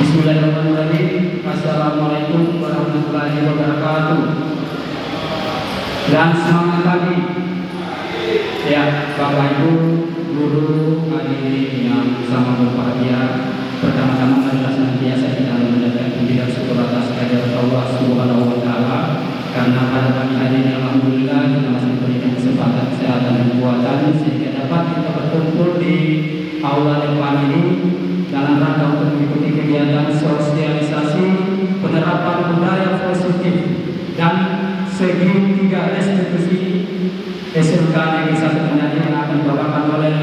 Bismillahirrahmanirrahim. Assalamualaikum warahmatullahi wabarakatuh. Dan selamat pagi. Ya, Bapak Ibu, guru, hadirin yang sama berbahagia. Pertama-tama marilah senantiasa kita menjaga puji dan syukur atas kehadirat Allah Subhanahu wa taala. Karena pada pagi hari ini alhamdulillah kita masih diberikan kesempatan, kesehatan dan kekuatan sehingga dapat kita berkumpul di aula depan ini dalam rangka untuk mengikuti kegiatan sosialisasi penerapan budaya positif dan segitiga restitusi SMK Negeri 1 Kendari yang akan dibawakan oleh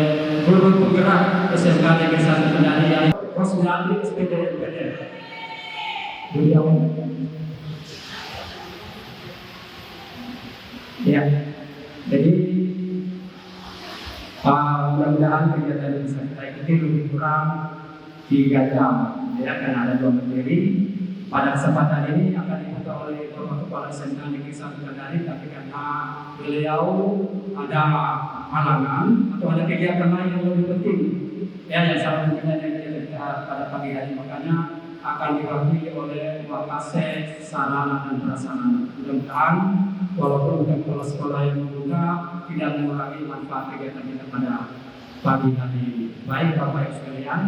guru penggerak SMK Negeri 1 Kendari yang Rosmiati SPDMPD. Beliau ya, jadi mudah-mudahan kegiatan yang bisa kita ikuti lebih kurang 3 jam ya, karena ada 2 materi. Pada kesempatan ini akan dibuka oleh Bapak Kepala SMK Negeri 1 Kendari, tapi karena beliau ada halangan atau ada kegiatan lain yang lebih penting ya, yang salah satunya yang kita pada pagi hari, makanya akan diwakili oleh Wakasek Sarana dan Prasarana. Mudah-mudahan walaupun bukan kepala sekolah yang membuka, tidak mengurangi manfaat kegiatan kita pada pagi hari ini. Baik Bapak Ibu sekalian,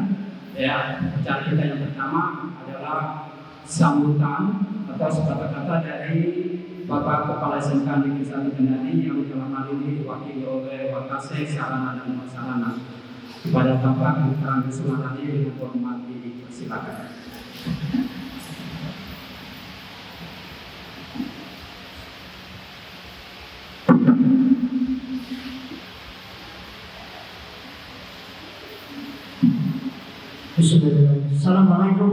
ya, acara kita yang pertama adalah sambutan atau sepatah kata dari Bapak Kepala SMK Negeri 1 Kendari yang dalam hal ini diwakili oleh Wakasek Sarana dan Prasarana. Kepada Bapak Keterangan Keselamatan ini dengan hormat dipersilakan. Assalamualaikum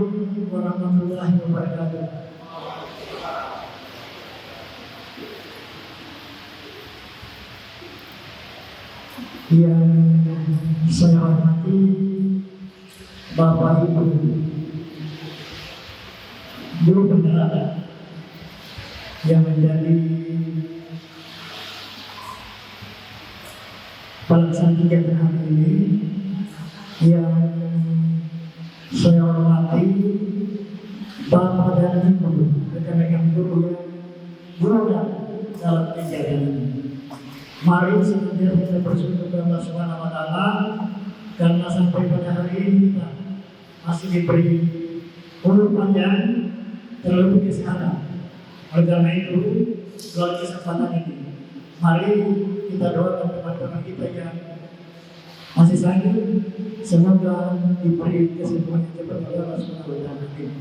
warahmatullahi wabarakatuh. Yang saya hormati Bapak Ibu guru penggerak yang menjadi pelaksana kegiatan hari ini, yang saya hormati Bapak dan Ibu, rekan-rekan guru yang berada dalam kegiatan ini. Mari senantiasa kita bersyukur kepada Allah Subhanahu wa taala karena sampai pada hari ini kita masih diberi umur panjang terlebih kesehatan. Oleh karena itu, melalui kesempatan ini, mari kita doakan teman-teman kita yang masih sakit, semoga diberi kesembuhan yang cepat oleh Allah Subhanahu wa taala.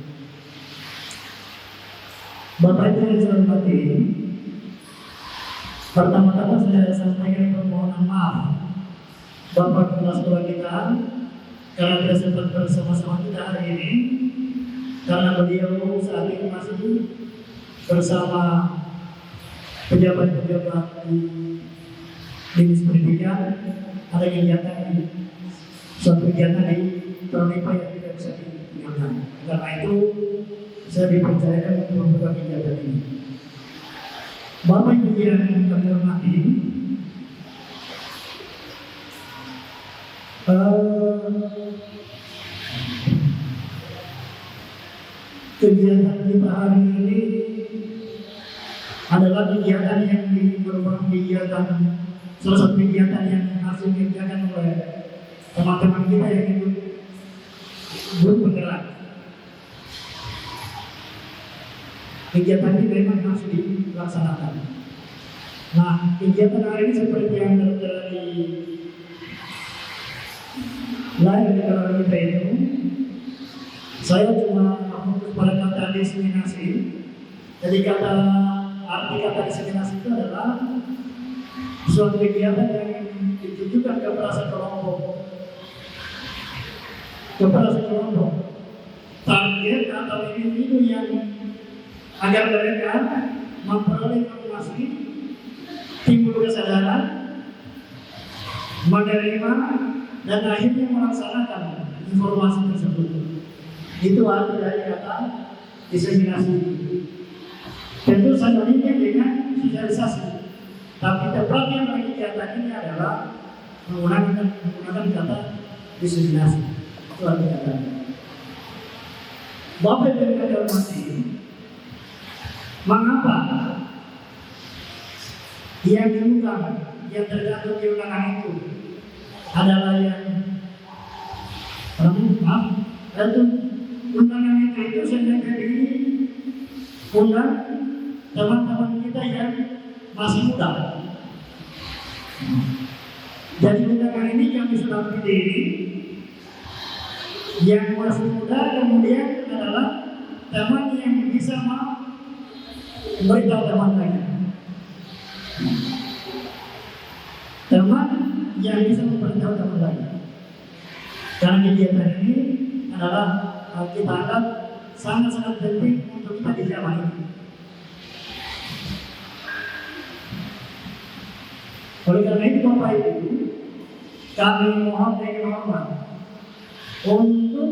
Bapak Ibu yang saya hormati, pertama-tama saya sampaikan permohonan maaf Bapak Kepala Sekolah kita karena tidak sempat bersama-sama kita hari ini, karena beliau saat ini masih bersama pejabat-pejabat di dinas pendidikan, ada kegiatan suatu kegiatan di Pronipa yang tidak bisa ditinggalkan. Karena itu saya dipercayakan untuk membuka kegiatan ini. Bapak Ibu yang kami hormati, kegiatan kita hari ini adalah kegiatan yang merupakan kegiatan, salah satu kegiatan yang harus dikerjakan oleh teman-teman kita yang ikut guru penggerak. Kegiatan ini memang harus dilaksanakan. Nah, kegiatan hari ini seperti yang tertera di layar di belakang kita itu, saya cuma fokus pada kata diseminasi. Jadi arti kata diseminasi itu adalah suatu kegiatan yang ditujukan kepada sekelompok target atau individu yang agar mereka memperoleh informasi, timbul kesadaran, menerima, dan akhirnya melaksanakan informasi tersebut. Itu arti dari kata diseminasi. Tentu sanadnya dengan sosialisasi, tapi tepatnya dari kegiatan ini adalah menggunakan kata diseminasi. Itu arti katanya. Bapak dan Ibu hormati, mengapa yang diundang, yang terjatuh di undangan itu adalah yang itu undangan itu sengaja diundang teman-teman kita yang masih muda. Jadi undangan ini kami sudah pilih yang masih muda, kemudian adalah teman yang bisa memberitahu teman lain. Teman yang bisa memberitahu teman lain. Karena kegiatan ini adalah kita anggap sangat-sangat penting untuk kita di zaman ini. Oleh karena itu Bapak Ibu, kami mohon dengan hormat untuk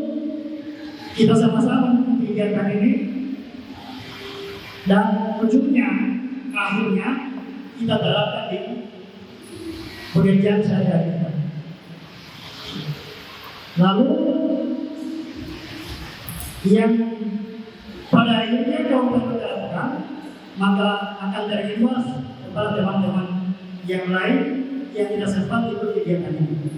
kita sama-sama mendukung kegiatan ini dan ujungnya, akhirnya kita terapkan di pekerjaan sehari-hari kita. Lalu yang pada akhirnya kalau kita terapkan, maka akan terimbas kepada teman-teman yang lain yang tidak sempat ikut kegiatan ini.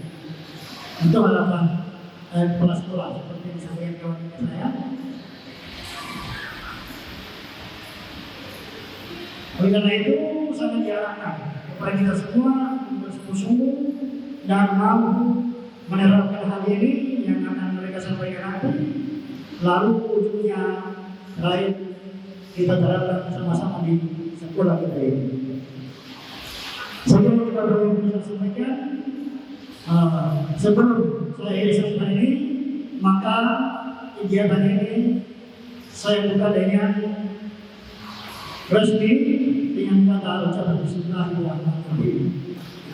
Itu harapan kepala sekolah seperti yang disampaikan kawan saya. Oleh karena itu sangat diharapkan kepada kita semua bersungguh-sungguh dan mampu menerapkan hal ini yang akan mereka sampaikan nanti. Lalu ujungnya lain kita terapkan sama-sama di sekolah kita ini. Sebelum kita bisa sampaikan, sebelum saya sampaikan ini, maka kegiatan ini saya buka dengan resmi dengan kata ucapan Bismillahirrahmanirrahim.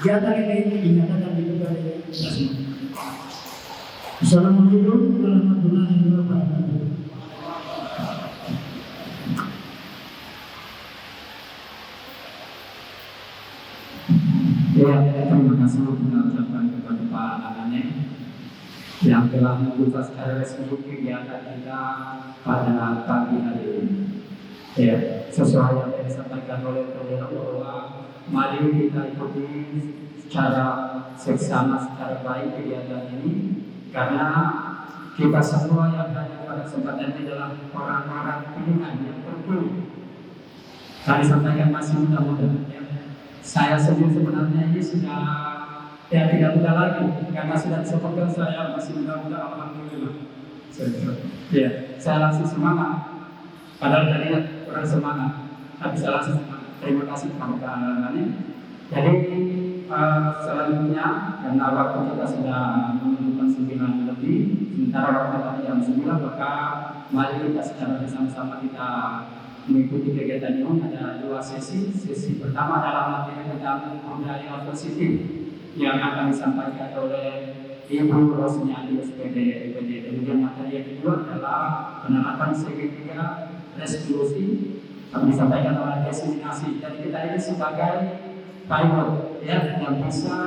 Kegiatan ini dinyatakan dibuka dengan resmi. Assalamualaikum warahmatullahi wabarakatuh. Ya, terima kasih kita ucapkan kepada Pak Anane yang telah membuka secara resmi kegiatan kita pada pagi hari ini. Ya, sesuai yang disampaikan oleh beliau bahwa mari kita ikuti secara seksama, secara baik kegiatan ini, karena kita semua yang hadir pada kesempatan ini adalah orang-orang pilihan yang terpilih. Kami sampaikan masih muda-muda. Saya sendiri sebenarnya ini sudah tidak muda lagi, karena sudah disebutkan saya masih muda-muda, alhamdulillah. Ya, saya langsung semangat. Padahal tadi kurang semangat, tapi saya langsung semangat. Terima kasih kepada ini. Jadi selanjutnya, karena waktu kita sudah menunjukkan 9 lebih, sementara waktu tadi jam 9, maka mari kita secara bersama-sama kita mengikuti kegiatan ini. Ada 2 sesi. Sesi pertama adalah materi tentang budaya positif yang akan disampaikan oleh Ibu Rosniati SPD. Kemudian materi yang kedua adalah penerapan segitiga resolusi yang disampaikan oleh destinasi. Jadi kita ini sebagai pilot ya, yang bisa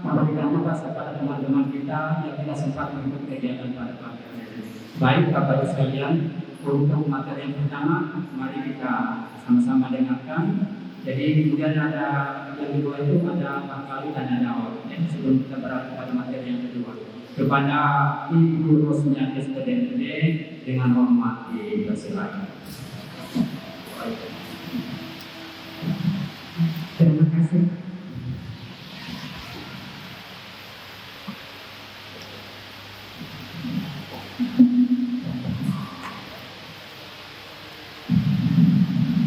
memberikan tugas kepada teman-teman kita yang tidak sempat mengikuti kegiatan pada pagi hari. Baik Bapak Ibu sekalian, untuk materi yang pertama, mari kita sama-sama dengarkan. Jadi kemudian ada yang kedua itu ada kali tanya jawab. Sebelum kita beralih pada materi yang kedua, kepada Ibu Rosniati SPD dengan hormat dipersilakan. Terima kasih.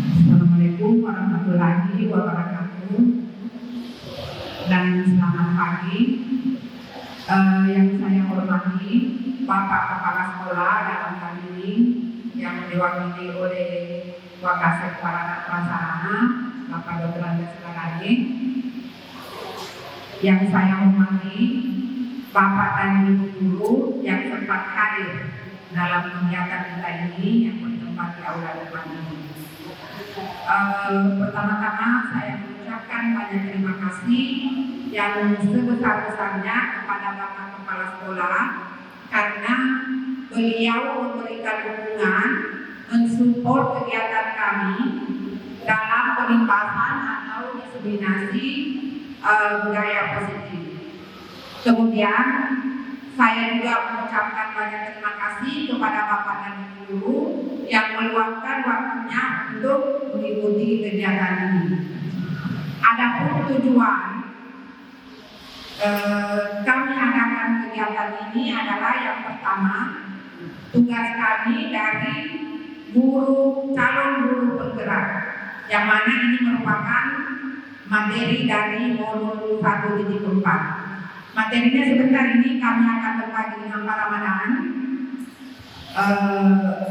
Assalamualaikum warahmatullahi wabarakatuh dan selamat pagi. Yang saya hormati Bapak Kepala Sekolah dalam hal ini yang diwakili oleh Wakasek Para Prasarana Bapak Dr. Andes Kalani. Yang saya hormati Bapak dan Ibu Guru yang sempat hadir dalam kegiatan kita ini yang bertempat di Aula depan ini. Pertama-tama saya mengucapkan banyak terima kasih yang sebesar-besarnya kepada Bapak Kepala Sekolah karena beliau memberikan dukungan, mensupport kegiatan kami dalam pelimpasan atau diseminasi budaya positif. Kemudian saya juga mengucapkan banyak terima kasih kepada Bapak dan Ibu yang meluangkan waktunya untuk mengikuti kegiatan ini. Adapun tujuan kami adakan kegiatan ini adalah yang pertama, tugas kami dari calon guru penggerak, yang mana ini merupakan materi dari modul 1.4. Materinya sebentar ini kami akan berbagi dengan Pak Ramadan,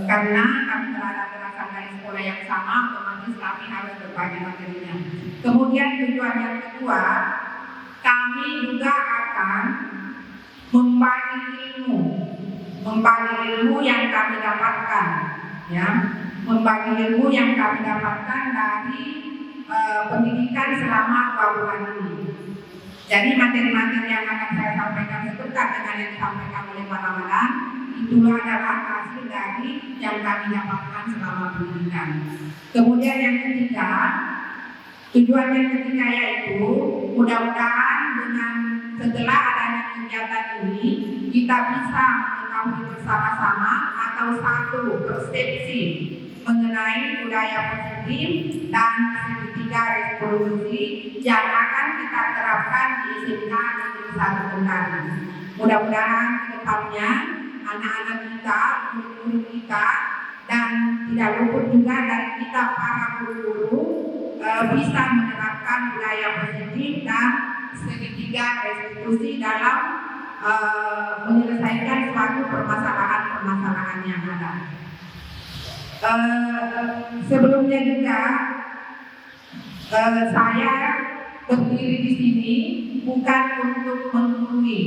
karena kami berasal dari sekolah yang sama, otomatis kami harus berbagi materinya. Kemudian tujuan yang kedua, kami juga akan membagi ilmu yang kami dapatkan, ya, membagi ilmu yang kami dapatkan dari pendidikan selama 2 bulan ini. Jadi materi-materi yang akan saya sampaikan sebentar dengan yang disampaikan oleh Pak Ramadan, itulah adalah hasil dari yang kami dapatkan selama pendidikan. Kemudian yang ketiga, tujuan yang ketiga yaitu mudah-mudahan dengan setelah adanya kegiatan ini kita bisa mengetahui bersama-sama atau satu persepsi mengenai budaya positif dan segitiga revolusi yang akan kita terapkan di SMK Negeri 1 Kendari. Mudah-mudahan ke depannya anak-anak kita, guru-guru kita, dan tidak luput juga dari kita para guru-guru bisa menerapkan budaya positif dan segitiga restitusi dalam menyelesaikan suatu permasalahan-permasalahan yang ada. Sebelumnya juga saya berdiri di sini bukan untuk menggurui,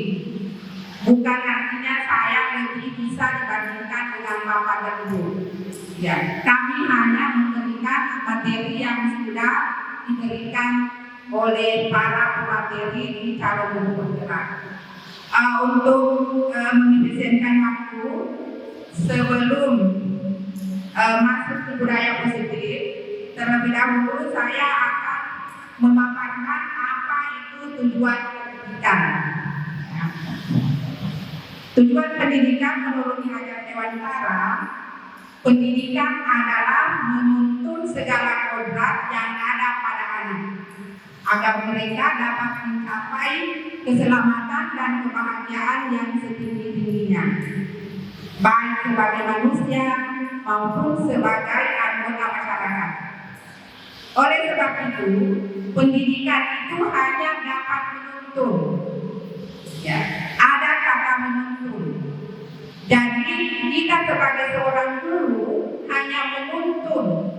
bukan artinya saya lebih bisa dibandingkan dengan Bapak dan Ibu. Ya, kami hanya memberikan materi yang sudah diberikan oleh para pemateri di calon guru penggerak. Untuk mengefisienkan waktu, sebelum masuk ke budaya positif, terlebih dahulu saya akan memaparkan apa itu tujuan pendidikan. Tujuan pendidikan menurut Ki Hajar Dewantara, pendidikan adalah menuntun segala kodrat yang ada pada anak agar mereka dapat mencapai keselamatan dan kebahagiaan yang setinggi-tingginya, baik sebagai manusia maupun sebagai anggota masyarakat. Oleh sebab itu, pendidikan itu hanya dapat menuntun. Ya, ada kata menuntun. Jadi kita sebagai seorang guru hanya menuntun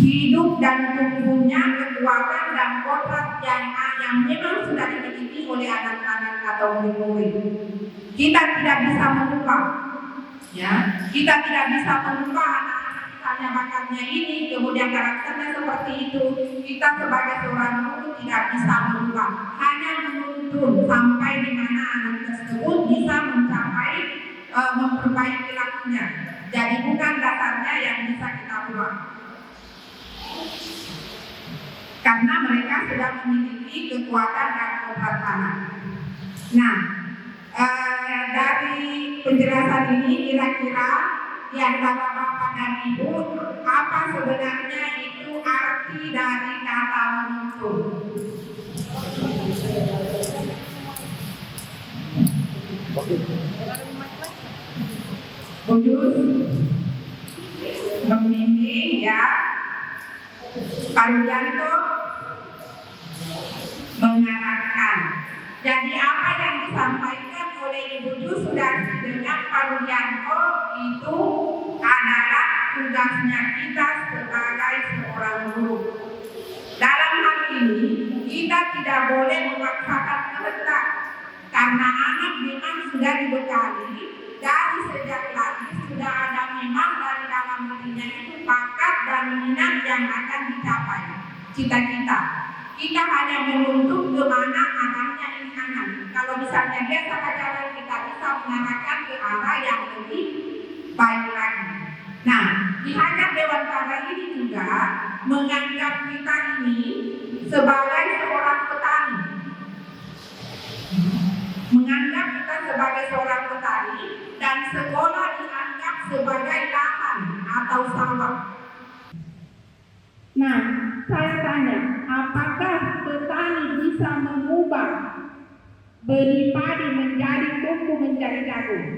hidup dan tumbuhnya kekuatan dan kodrat yang memang sudah dimiliki oleh anak-anak atau murid-murid. Kita tidak bisa mengubah, ya, kita tidak bisa mengubah anak-anak misalnya bakatnya ini, kemudian karakternya seperti itu. Kita sebagai seorang guru tidak bisa mengubah, hanya menuntun sampai di mana anak tersebut bisa mencapai memperbaiki lakunya. Jadi bukan dasarnya yang bisa kita ubah, karena mereka sudah memiliki kekuatan dan kodrat anak. Nah, dari penjelasan ini kira-kira di antara Bapak dan Ibu, apa sebenarnya itu arti dari kata menuntun? Kudus membimbing, ya, Pak Rudianto mengarahkan. Jadi apa yang disampaikan oleh Ibu Ju sudah dengan Pak Rudianto itu adalah tugasnya kita sebagai seorang guru. Dalam hal ini kita tidak boleh memaksakan kehendak, karena anak memang sudah dibekali dari sejak tadi, sudah ada memang dari dalam dirinya itu bakat dan minat yang akan dicapai cita-cita. Kita hanya menuntut kemana arahnya ini anak. Kalau misalnya dia salah jalan, kita bisa mengarahkan ke cara yang lebih baik lagi. Nah, di hajat Dewan Kada ini juga menganggap kita ini sebagai seorang petani. Menganggap kita sebagai seorang petani dan sekolah dianggap sebagai lahan atau sawah. Nah, saya tanya, apakah petani bisa mengubah benih padi menjadi tumbuh menjadi jagung?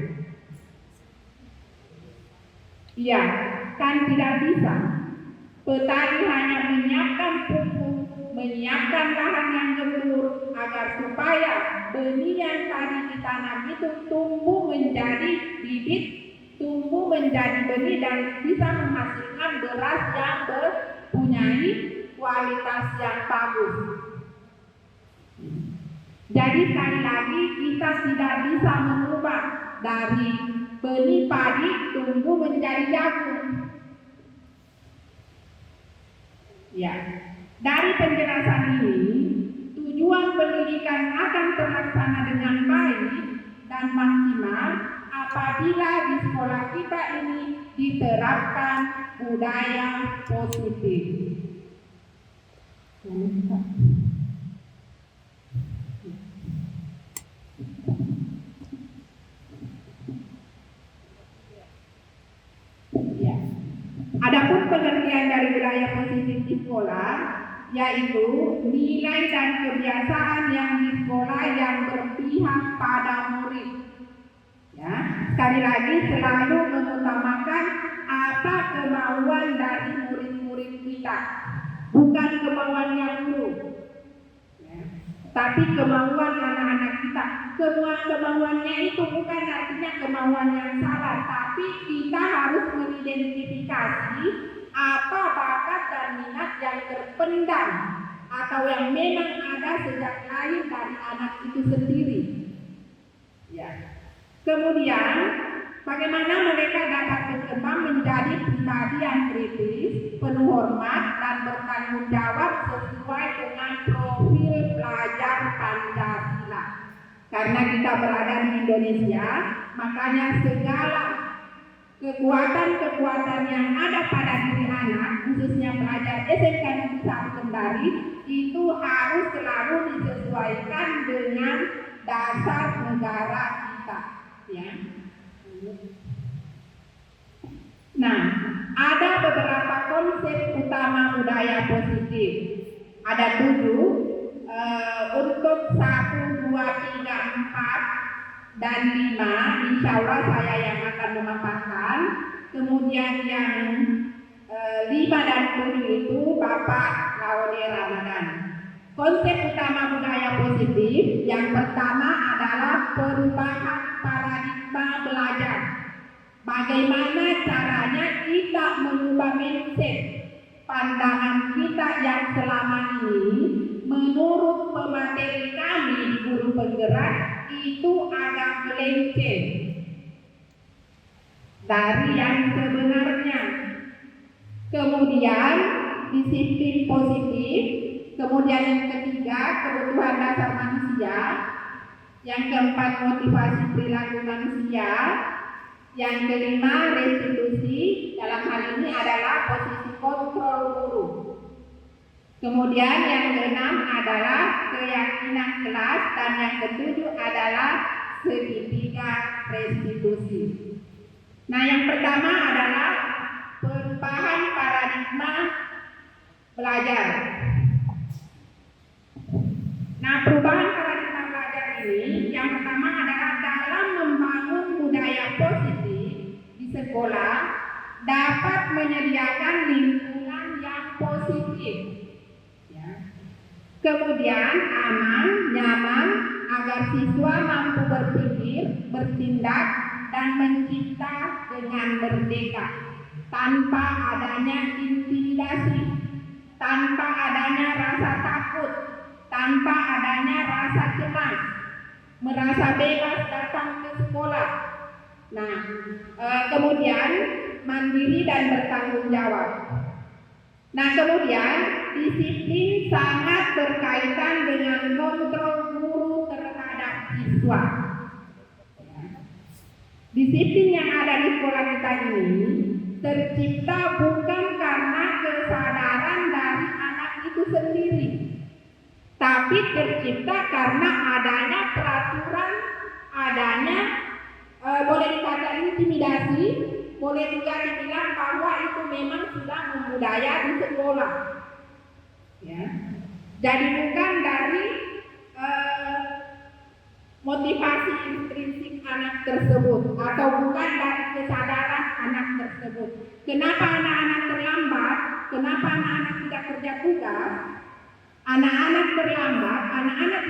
Iya, kan tidak bisa. Petani hanya menyiapkan pupuk, menyiapkan lahan yang gembur agar supaya benih yang tadi ditanam itu tumbuh menjadi bibit, tumbuh menjadi benih dan bisa menghasilkan beras yang mempunyai kualitas yang bagus. Jadi sekali lagi kita tidak bisa mengubah dari benih padi tumbuh menjadi jagung. Ya, dari penjelasan ini tujuan pendidikan akan terlaksana dengan baik dan maksimal apabila di sekolah kita ini diterapkan budaya positif. Ya. Adapun pengertian dari budaya positif di sekolah yaitu nilai dan kebiasaan yang di sekolah yang berpihak pada murid. Ya, sekali lagi selalu mengutamakan apa kemauan dari murid-murid kita, bukan kemauannya guru, ya, tapi kemauan anak-anak kita. Kemauannya itu bukan artinya kemauan yang salah, tapi kita harus mengidentifikasi apa bakat dan minat yang terpendam atau yang memang ada sejak lahir dari anak itu sendiri. Ya. Kemudian, bagaimana mereka dapat berkembang menjadi pribadi yang kritis, penuh hormat dan bertanggung jawab sesuai dengan profil pelajar Pancasila. Karena kita berada di Indonesia, makanya segala kekuatan-kekuatan yang ada pada diri anak, khususnya pelajar SMK Negeri 1 Kendari, itu harus selalu disesuaikan dengan dasar negara kita. Ya. Nah, ada beberapa konsep utama budaya positif. Ada 7. Untuk 1, 2, 3, 4 dan 5, insya Allah saya yang akan memaparkan. Kemudian yang 5 dan 7 itu Bapak Laude Ramadan. Konsep utama budaya positif yang pertama adalah perubahan paradigma belajar. Bagaimana caranya kita mengubah mindset pandangan kita yang selama ini menurut pemateri kami di guru penggerak itu agak melenceng dari yang sebenarnya. Kemudian disiplin positif. Kemudian yang ketiga, kebutuhan dasar manusia. Yang keempat, motivasi perilaku manusia. Yang kelima, restitusi. Dalam hal ini adalah posisi kontrol guru. Kemudian yang keenam adalah keyakinan kelas. Dan yang ketujuh adalah segitiga restitusi. Nah, yang pertama adalah perubahan paradigma belajar. Nah, perubahan paradigma belajar ini yang pertama adalah dalam membangun budaya positif di sekolah dapat menyediakan lingkungan yang positif. Ya. Kemudian aman, nyaman agar siswa mampu berpikir, bertindak dan mencipta dengan merdeka tanpa adanya intimidasi, tanpa adanya rasa takut, tanpa adanya rasa cemas, merasa bebas datang ke sekolah. Nah, kemudian mandiri dan bertanggung jawab. Nah, kemudian disiplin sangat berkaitan dengan kontrol guru terhadap siswa. Di Disiplin yang ada di sekolah kita ini tercipta bukan karena kesadaran dari anak itu sendiri, tapi tercipta karena adanya peraturan, adanya boleh dikatakan intimidasi, boleh juga dibilang bahwa itu memang sudah membudaya di sekolah. Ya. Jadi bukan dari motivasi intrinsik anak tersebut atau bukan dari kesadaran anak tersebut. Kenapa anak-anak terlambat? Kenapa anak-anak tidak kerja tugas? Anak-anak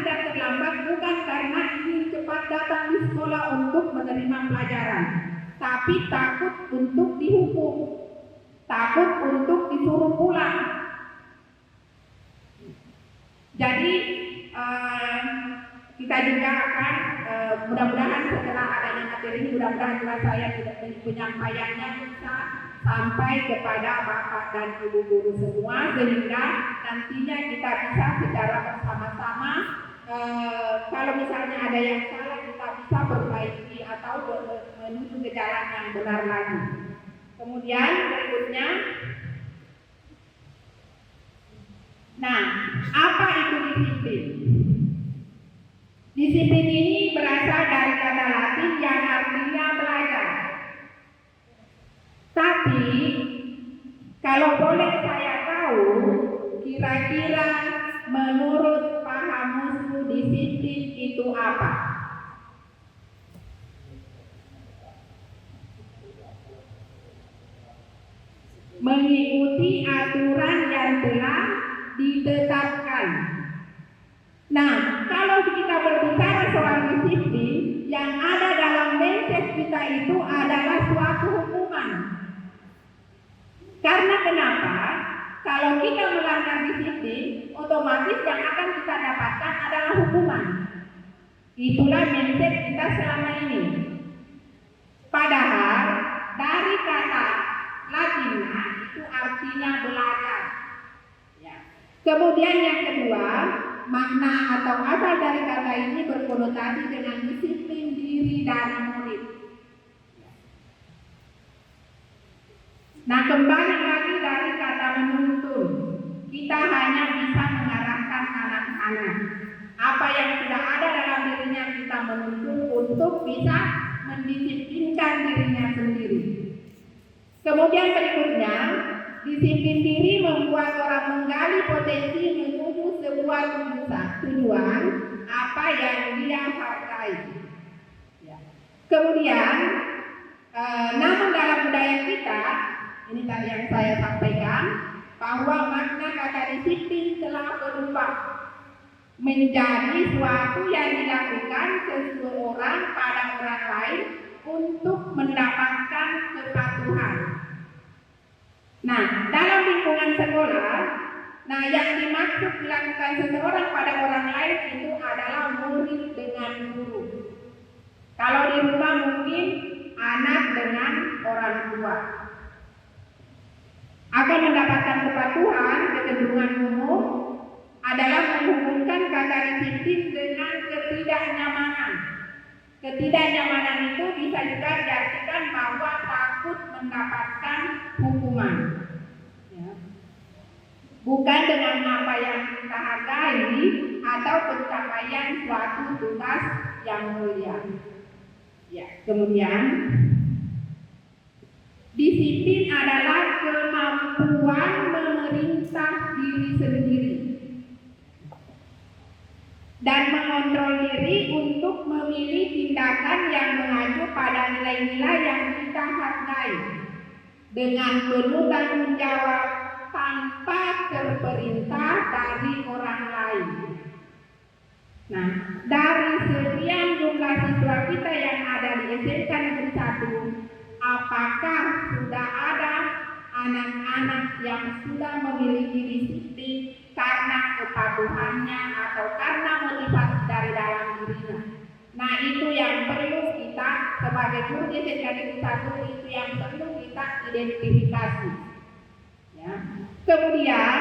tidak terlambat bukan karena ingin cepat datang di sekolah untuk menerima pelajaran, tapi takut untuk dihukum, takut untuk disuruh pulang. Jadi kita juga akan mudah-mudahan setelah adanya materi ini, mudah-mudahan juga saya tidak penyampaiannya bisa sampai kepada Bapak dan Ibu guru semua, sehingga nantinya kita bisa secara bersama-sama kalau misalnya ada yang salah kita bisa perbaiki atau menuju ke jalan yang benar lagi. Kemudian berikutnya, nah, apa itu disiplin? Disiplin ini berasal dari kata Latin yang artinya belajar. Tapi kalau boleh saya tahu, kira-kira menurut pahamusmu disiplin itu apa? Mengikuti aturan yang telah ditetapkan. Nah, kalau kita berbicara soal disiplin, yang ada dalam mindset kita itu adalah suatu hukuman. Karena kenapa? Kalau kita melanggar disiplin, otomatis yang akan kita dapatkan adalah hukuman. Itulah mindset kita selama ini. Padahal dari kata Latinnya itu artinya belajar. Ya. Kemudian yang kedua, makna atau asal dari kata ini berkonotasi dengan disiplin diri dari murid. Nah, kembali lagi dari kata menuntun, kita hanya bisa mengarahkan anak-anak. Apa yang sudah ada dalam dirinya kita menuntun untuk bisa mendisiplinkan dirinya sendiri. Kemudian berikutnya, disiplin diri membuat orang menggali potensi menuju sebuah tujuan apa yang dia hargai. Ya. Kemudian, namun dalam budaya kita, ini tadi yang saya sampaikan, bahwa makna kata disiplin telah berubah menjadi suatu yang dilakukan seseorang pada orang lain untuk mendapatkan kepatuhan. Nah, dalam lingkungan sekolah, nah yang dimaksud dilakukan seseorang pada orang lain itu adalah murid dengan guru. Kalau di rumah mungkin anak dengan orang tua. Akan mendapatkan kepatuhan, kecenderungan umum adalah menghubungkan kata disiplin dengan ketidaknyamanan. Ketidaknyamanan itu bisa juga diartikan bahwa takut mendapatkan hukuman. Ya. Bukan dengan apa yang kita hargai atau pencapaian suatu tugas yang mulia. Ya. Kemudian, disiplin adalah kemampuan memerintah diri sendiri dan mengontrol diri untuk memilih tindakan yang mengacu pada nilai-nilai yang kita hargai dengan penuh tanggung jawab tanpa terperintah dari orang lain. Nah, dari sekian jumlah siswa kita yang ada di SMK Negeri 1, apakah sudah ada anak-anak yang sudah memiliki disiplin karena kepatuhannya atau karena motivasi dari dalam dirinya? Nah, itu yang perlu kita sebagai guru di SMK Negeri 1, itu yang perlu kita identifikasi. Ya. Kemudian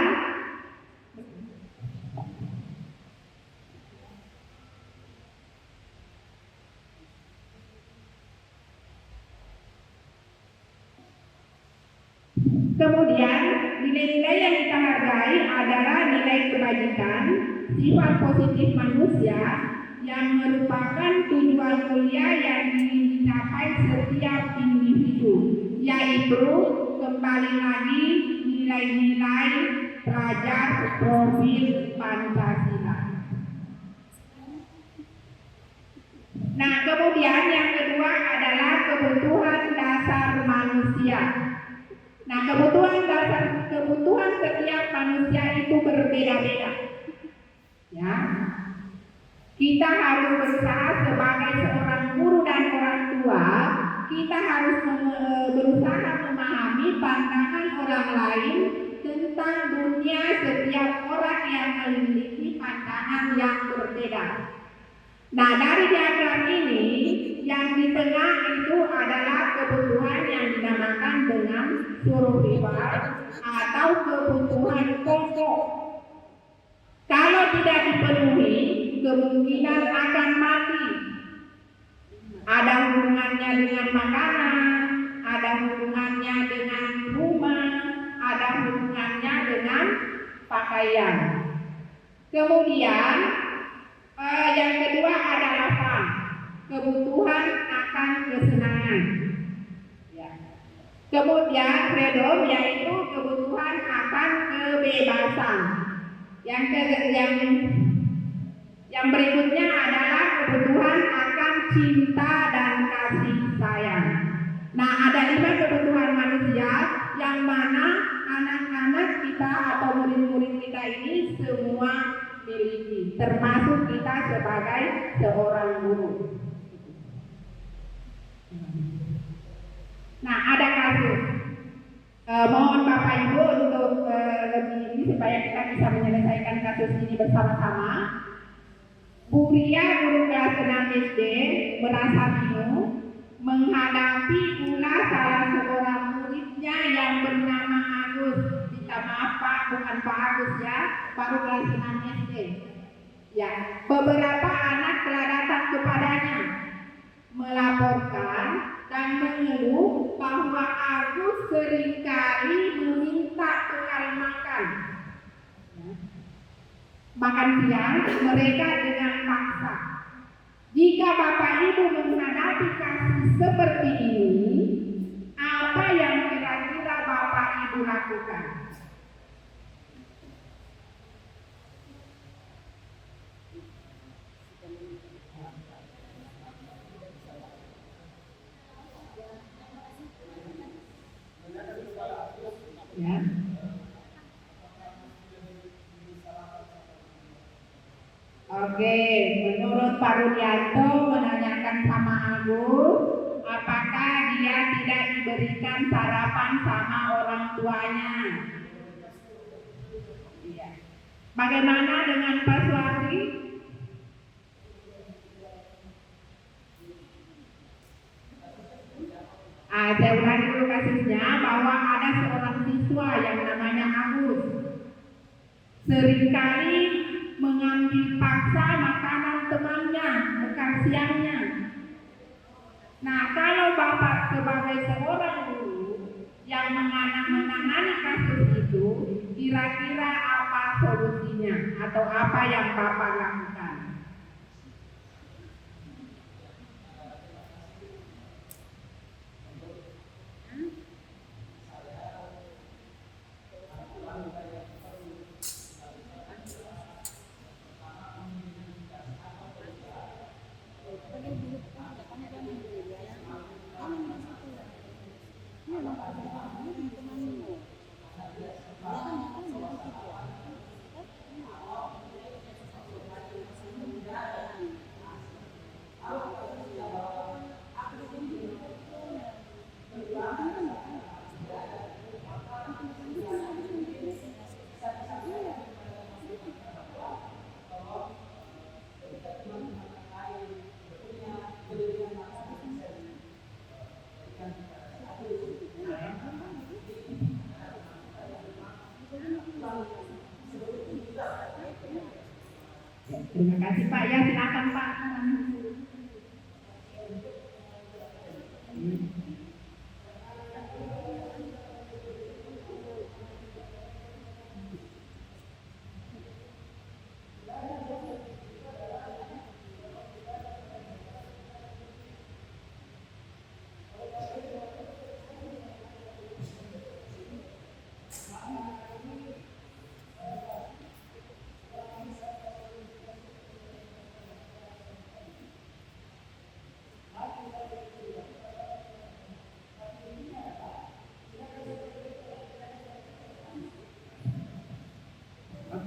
Kemudian nilai-nilai yang kita hargai adalah nilai kebajikan, sifat positif manusia yang merupakan tujuan mulia yang ingin dicapai setiap individu, yaitu kembali lagi nilai-nilai pelajar profil Pancasila. Nah, kemudian yang kedua adalah kebutuhan dasar manusia. Nah, kebutuhan setiap manusia itu berbeda-beda. Ya. Kita harus berusaha sebagai seorang guru dan orang tua, kita harus berusaha memahami pandangan orang lain tentang dunia setiap orang yang memiliki pandangan yang berbeda. Nah, dari diagram ini yang di tengah itu adalah kebutuhan yang dinamakan dengan survival atau kebutuhan pokok. Kalau tidak dipenuhi, kemungkinan akan mati. Ada hubungannya dengan makanan, ada hubungannya dengan rumah, ada hubungannya dengan pakaian. Kemudian yang kedua adalah apa? Kebutuhan akan kesenangan. Ya. Kemudian freedom yaitu kebutuhan akan kebebasan. Yang berikutnya adalah kebutuhan akan cinta dan kasih sayang. Nah, ada 5 kebutuhan manusia yang mana anak-anak kita atau murid-murid kita ini semua miliki, termasuk kita sebagai seorang guru. Nah, ada kasus. Mohon Bapak Ibu untuk lebih ini supaya kita bisa menyelesaikan kasus ini bersama-sama. Bu Ria, guru kelas 6 SD, merasa bingung menghadapi ulah salah seorang muridnya yang bernama Agus. Minta maaf Pak, bukan Pak Agus ya, baru kelas 6 SD. Ya, beberapa anak telah datang kepadanya melaporkan dan mengeluh bahwa Agus seringkali meminta bekal makan. Makan siang mereka dengan paksa. Jika Bapak Ibu menghadapi kasus seperti ini, apa yang kira-kira Bapak Ibu lakukan? Ya. Oke, menurut Pak Rudianto menanyakan sama Agus, apakah dia tidak diberikan sarapan sama orang tuanya? Iya. Bagaimana dengan Pak Suwardi? Saya ulangi dulu kasusnya bahwa ada seorang siswa yang namanya Agus. Seringkali mengambil paksa makanan temannya, bekal siangnya. Nah, kalau Bapak sebagai seorang guru yang menangani kasus itu, kira-kira apa solusinya atau apa yang Bapak lakukan? Terima kasih Pak, ya silakan Pak.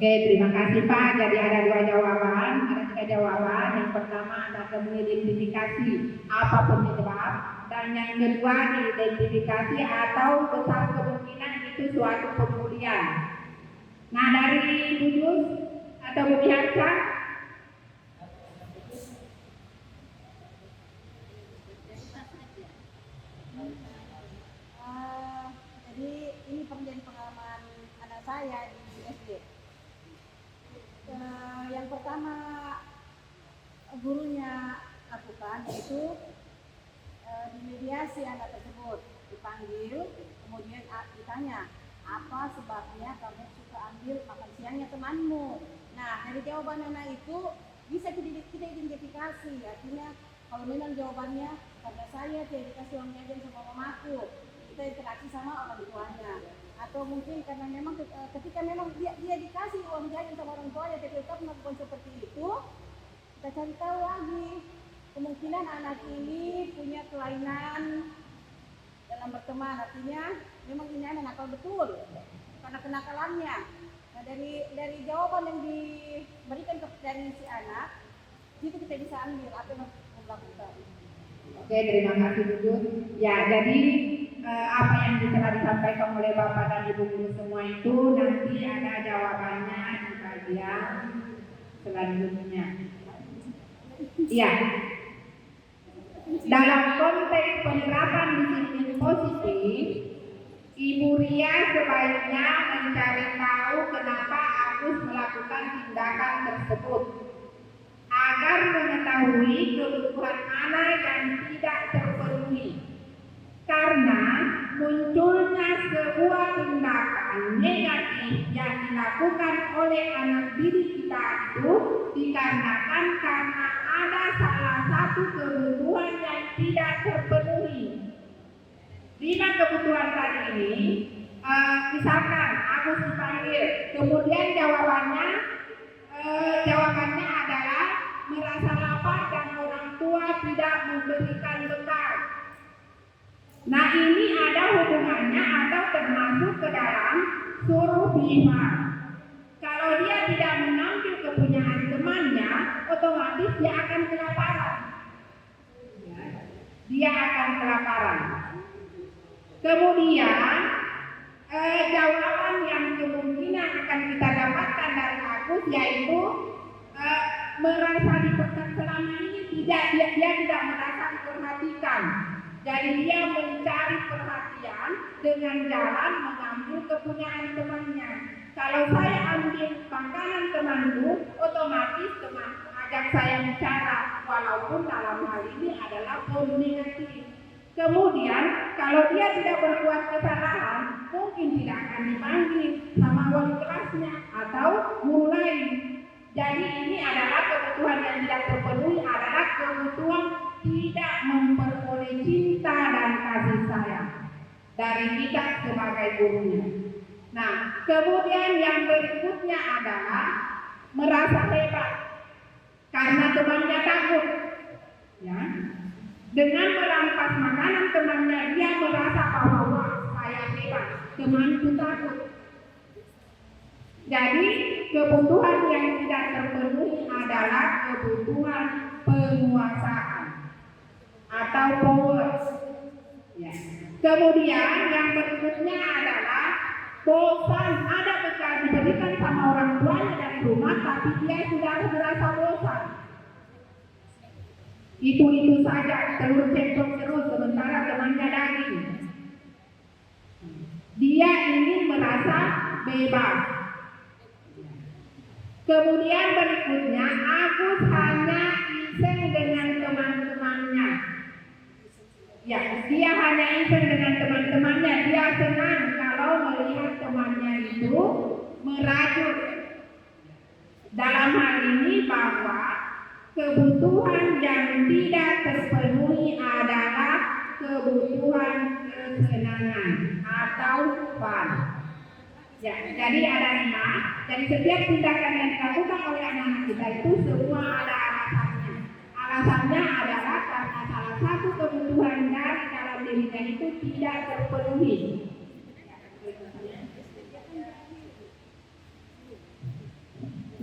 Oke, terima kasih Pak. Jadi ada tiga jawaban. Yang pertama adalah mengidentifikasi apa penyebab, dan yang kedua diidentifikasi atau besar kemungkinan itu suatu pemulihan. Nah, dari Bu Jus atau Bu Bianca? Jadi ini pengalaman anak saya di SD. Yang pertama gurunya lakukan yaitu dimediasi anak tersebut, dipanggil, kemudian ditanya apa sebabnya kamu suka ambil makan siangnya temanmu. Nah, dari jawaban anak itu bisa kita identifikasi, artinya kalau memang jawabannya karena saya tidak dikasih uang jajan sama mamaku, kita interaksi sama orang tuanya, atau mungkin karena memang ketika memang dia dikasih uang jajan sama orang tuanya tapi tetap melakukan seperti itu, kita cari tahu lagi kemungkinan anak ini punya kelainan dalam berteman, artinya memang ini anak nakal betul karena kenakalannya. Nah, dari jawaban yang diberikan dari si anak itu kita bisa ambil apa yang harus dilakukan. Oke, terima kasih Bu. Ya, jadi apa yang telah disampaikan oleh Bapak dan Ibu guru semua itu nanti ada jawabannya di bagian selanjutnya. Ya, dalam konteks penerapan disiplin positif, Ibu Ria sebaiknya mencari tahu kenapa Agus melakukan tindakan tersebut agar mengetahui kebutuhan anak yang tidak terpenuhi. Karena munculnya sebuah tindakan negatif yang dilakukan oleh anak didik kita itu dikarenakan karena ada salah satu kebutuhan yang tidak terpenuhi. 5 kebutuhan tadi ini, misalkan Agus dipanggil, kemudian jawabannya adalah merasa lapar dan orang tua tidak memberikan bekal. Nah, ini ada hubungannya atau termasuk ke dalam suruh bima. Kalau dia tidak mengambil kepunyaan temannya, otomatis dia akan kelaparan. Kemudian jawaban yang kemungkinan akan kita dapatkan dari Agus yaitu merasa dipegang selama ini dia tidak merasa diperhatikan. Jadi dia mencari perhatian dengan jalan mengambil kepunyaan temannya. Kalau saya ambil makanan temanku, otomatis temanku ajak saya bicara, walaupun dalam hal ini adalah negatif. Kemudian kalau dia tidak berbuat kesalahan, mungkin tidak akan dipanggil sama wali kelasnya atau guru lain. Jadi ini adalah kebutuhan yang tidak terpenuhi, adalah kebutuhan tidak memperoleh cinta dan kasih sayang dari kita sebagai gurunya. Nah, kemudian yang berikutnya adalah merasa hebat karena temannya takut. Ya, dengan merampas makanan temannya, dia merasa bahwa saya hebat, temanku takut. Jadi kebutuhan yang tidak terpenuhi adalah kebutuhan penguasaan atau power. Ya. Kemudian yang berikutnya adalah bosan, ada bekal diberikan sama orang tuanya dari rumah, tapi dia sudah merasa bosan. Itu saja, telur ceplok terus sementara temannya daging. Dia ingin merasa bebas. Kemudian berikutnya, Agus hanya iseng dengan teman-temannya. Ya, dia hanya iseng dengan teman-temannya. Dia senang kalau melihat temannya itu merajut. Dalam hal ini bahwa kebutuhan yang tidak terpenuhi adalah kebutuhan kesenangan atau fun. Ya, jadi ada 5. Jadi setiap tindakan yang dilakukan oleh anak-anak kita itu semua ada alasannya. Alasannya adalah karena salah satu kebutuhan dari dalam dirinya itu tidak terpenuhi.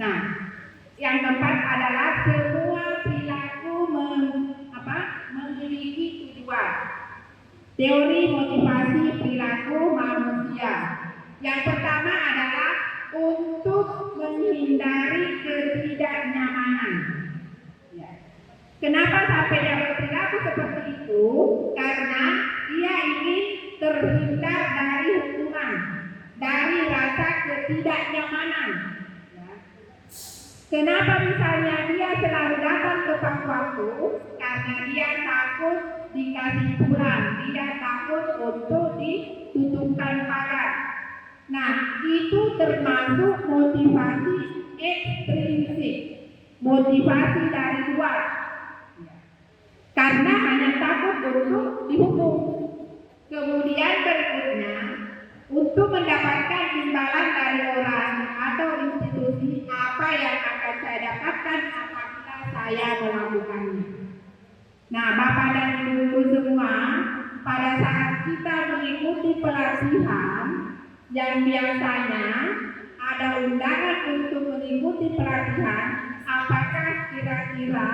Nah, yang keempat adalah semua perilaku memiliki tujuan. Teori motivasi perilaku manusia. Yang pertama adalah untuk menghindari ketidaknyamanan. Ya. Kenapa sampai dia berperilaku seperti itu? Karena dia ingin terhindar dari hukuman, dari rasa ketidaknyamanan. Ya. Kenapa misalnya dia selalu datang tepat waktu? Karena dia takut dikasih pulang, dia takut untuk ditutupkan pagar. Nah, itu termasuk motivasi ekstrinsik, motivasi dari luar. Karena hanya takut untuk dihukum. Kemudian berikutnya, untuk mendapatkan imbalan dari orang atau institusi, apa yang akan saya dapatkan apabila saya melakukannya. Nah, Bapak dan Ibu semua, pada saat kita mengikuti pelatihan yang biasanya ada undangan untuk mengikuti pelatihan, apakah kira-kira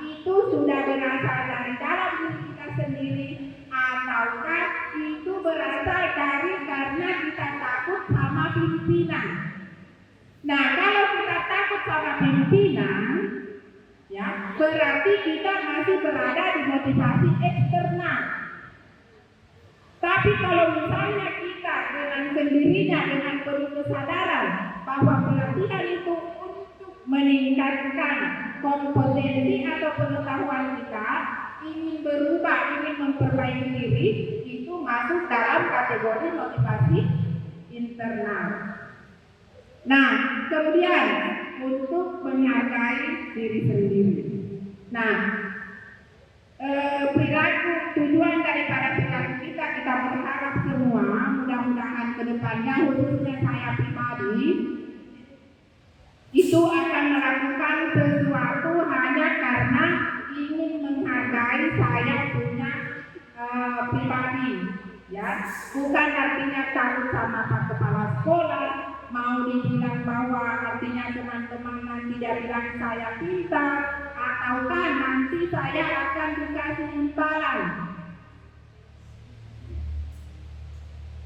itu sudah berasal dari dalam diri kita sendiri ataukah itu berasal dari karena kita takut sama pimpinan? Nah, kalau kita takut sama pimpinan, ya berarti kita masih berada di motivasi eksternal. Tapi kalau misalnya kita dengan sendirinya, dengan penuh kesadaran bahwa pelatihan itu untuk meningkatkan kompetensi atau pengetahuan kita, ingin berubah, ingin memperbaiki diri, itu masuk dalam kategori motivasi internal. Nah, kemudian untuk menghargai diri sendiri. Nah, perilaku tujuan daripada perilaku kita berharap semua mudah-mudahan kedepannya, khususnya saya pribadi, itu akan melakukan sesuatu hanya karena ingin menghargai saya punya pribadi, ya, bukan artinya takut sama Pak Kepala Sekolah, mau dibilang bahwa artinya teman-teman nanti dia bilang saya pintar, ataukah nanti saya akan dikasih imbalan.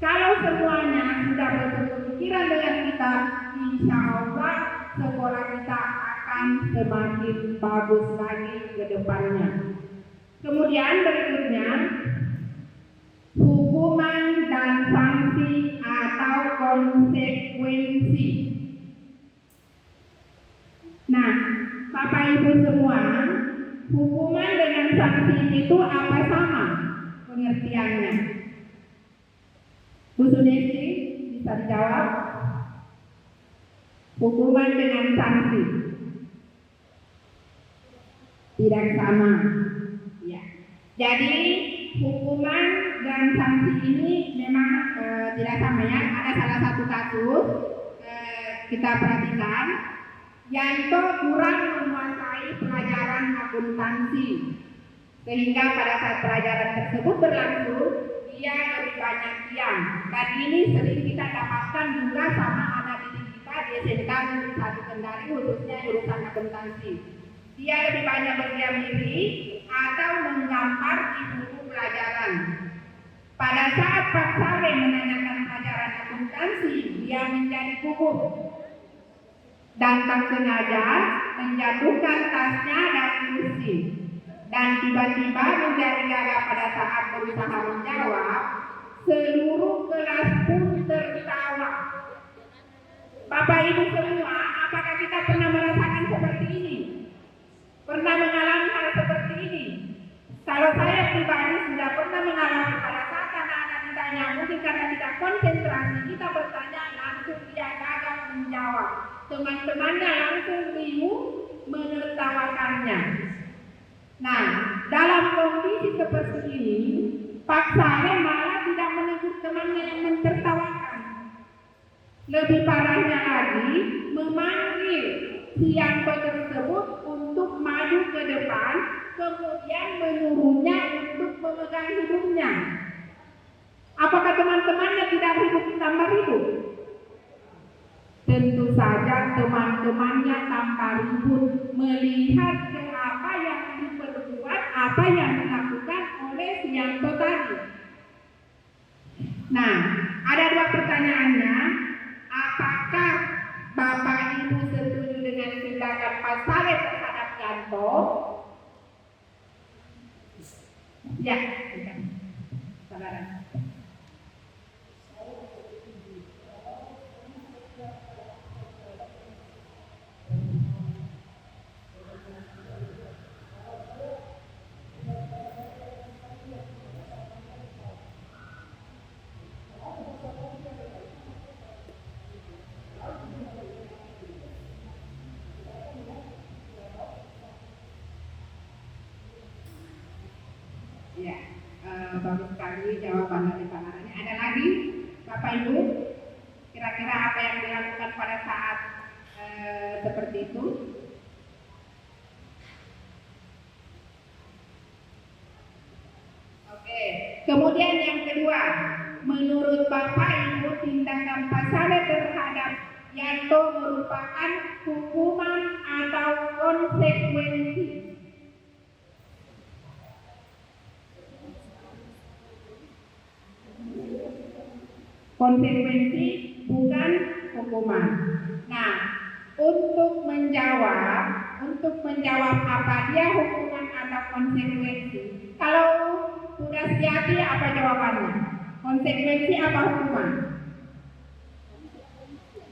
Kalau semuanya sudah berpikiran dengan kita, insya Allah sekolah kita akan semakin bagus lagi ke depannya. Kemudian berikutnya, hukuman dan sanksi atau konsekuensi. Nah, Bapak Ibu semua, hukuman dengan sanksi itu apa sama pengertiannya? Bu Sunesti bisa dijawab? Hukuman dengan sanksi tidak sama. Ya. Jadi hukuman dan sanksi ini memang tidak sama, ya. Ada salah satu kasus kita perhatikan, Yanto kurang menguasai pelajaran akuntansi, sehingga pada saat pelajaran tersebut berlangsung dia lebih banyak diam. Dan ini sering kita dapatkan juga sama anak didik kita di SMK satu Kendari, khususnya jurusan akuntansi. Dia lebih banyak berdiam diri atau menggambar di buku pelajaran. Pada saat Pak Sare menanyakan pelajaran akuntansi, dia menjadi gugup dan tak sengaja menjatuhkan tasnya dari kursi. Dan tiba-tiba menjadi gagap pada saat berusaha menjawab, seluruh kelas pun tertawa. Bapak Ibu semua, apakah kita pernah merasakan seperti ini? Pernah mengalami hal seperti ini? Kalau saya pribadi sudah pernah mengalami pada saat anak-anak ditanya, mungkin karena kita konsentrasi, kita bertanya langsung dia gagap menjawab. Teman-temannya langsung bingung menertawakannya. Nah, dalam kondisi seperti ini, Pak Sare malah tidak menegur temannya yang mentertawakan. Lebih parahnya lagi, memanggil si Yanto tersebut untuk maju ke depan, kemudian menyuruhnya untuk memegang hidungnya. Apakah teman-temannya tidak ribut tambah ribut? Tentu saja teman-temannya tanpa ribut melihat ke apa yang diperbuat, apa yang dilakukan oleh Yanto tadi. Nah, ada dua pertanyaannya. Apakah Bapak Ibu setuju dengan tindakan Pak Saleh terhadap Yanto? Ya, saudara. Ya, bagus sekali jawaban dari Pak Narani. Ada lagi, Bapak Ibu, kira-kira apa yang dilakukan pada saat seperti itu? Oke, kemudian yang kedua, menurut Bapak Ibu tindakan Pak Saleh terhadap Yanto merupakan hukuman atau konsekuensi? Konsekuensi bukan hukuman. Nah, untuk menjawab apa dia hukuman atau konsekuensi. Kalau sudah sejati apa jawabannya? Konsekuensi apa hukuman?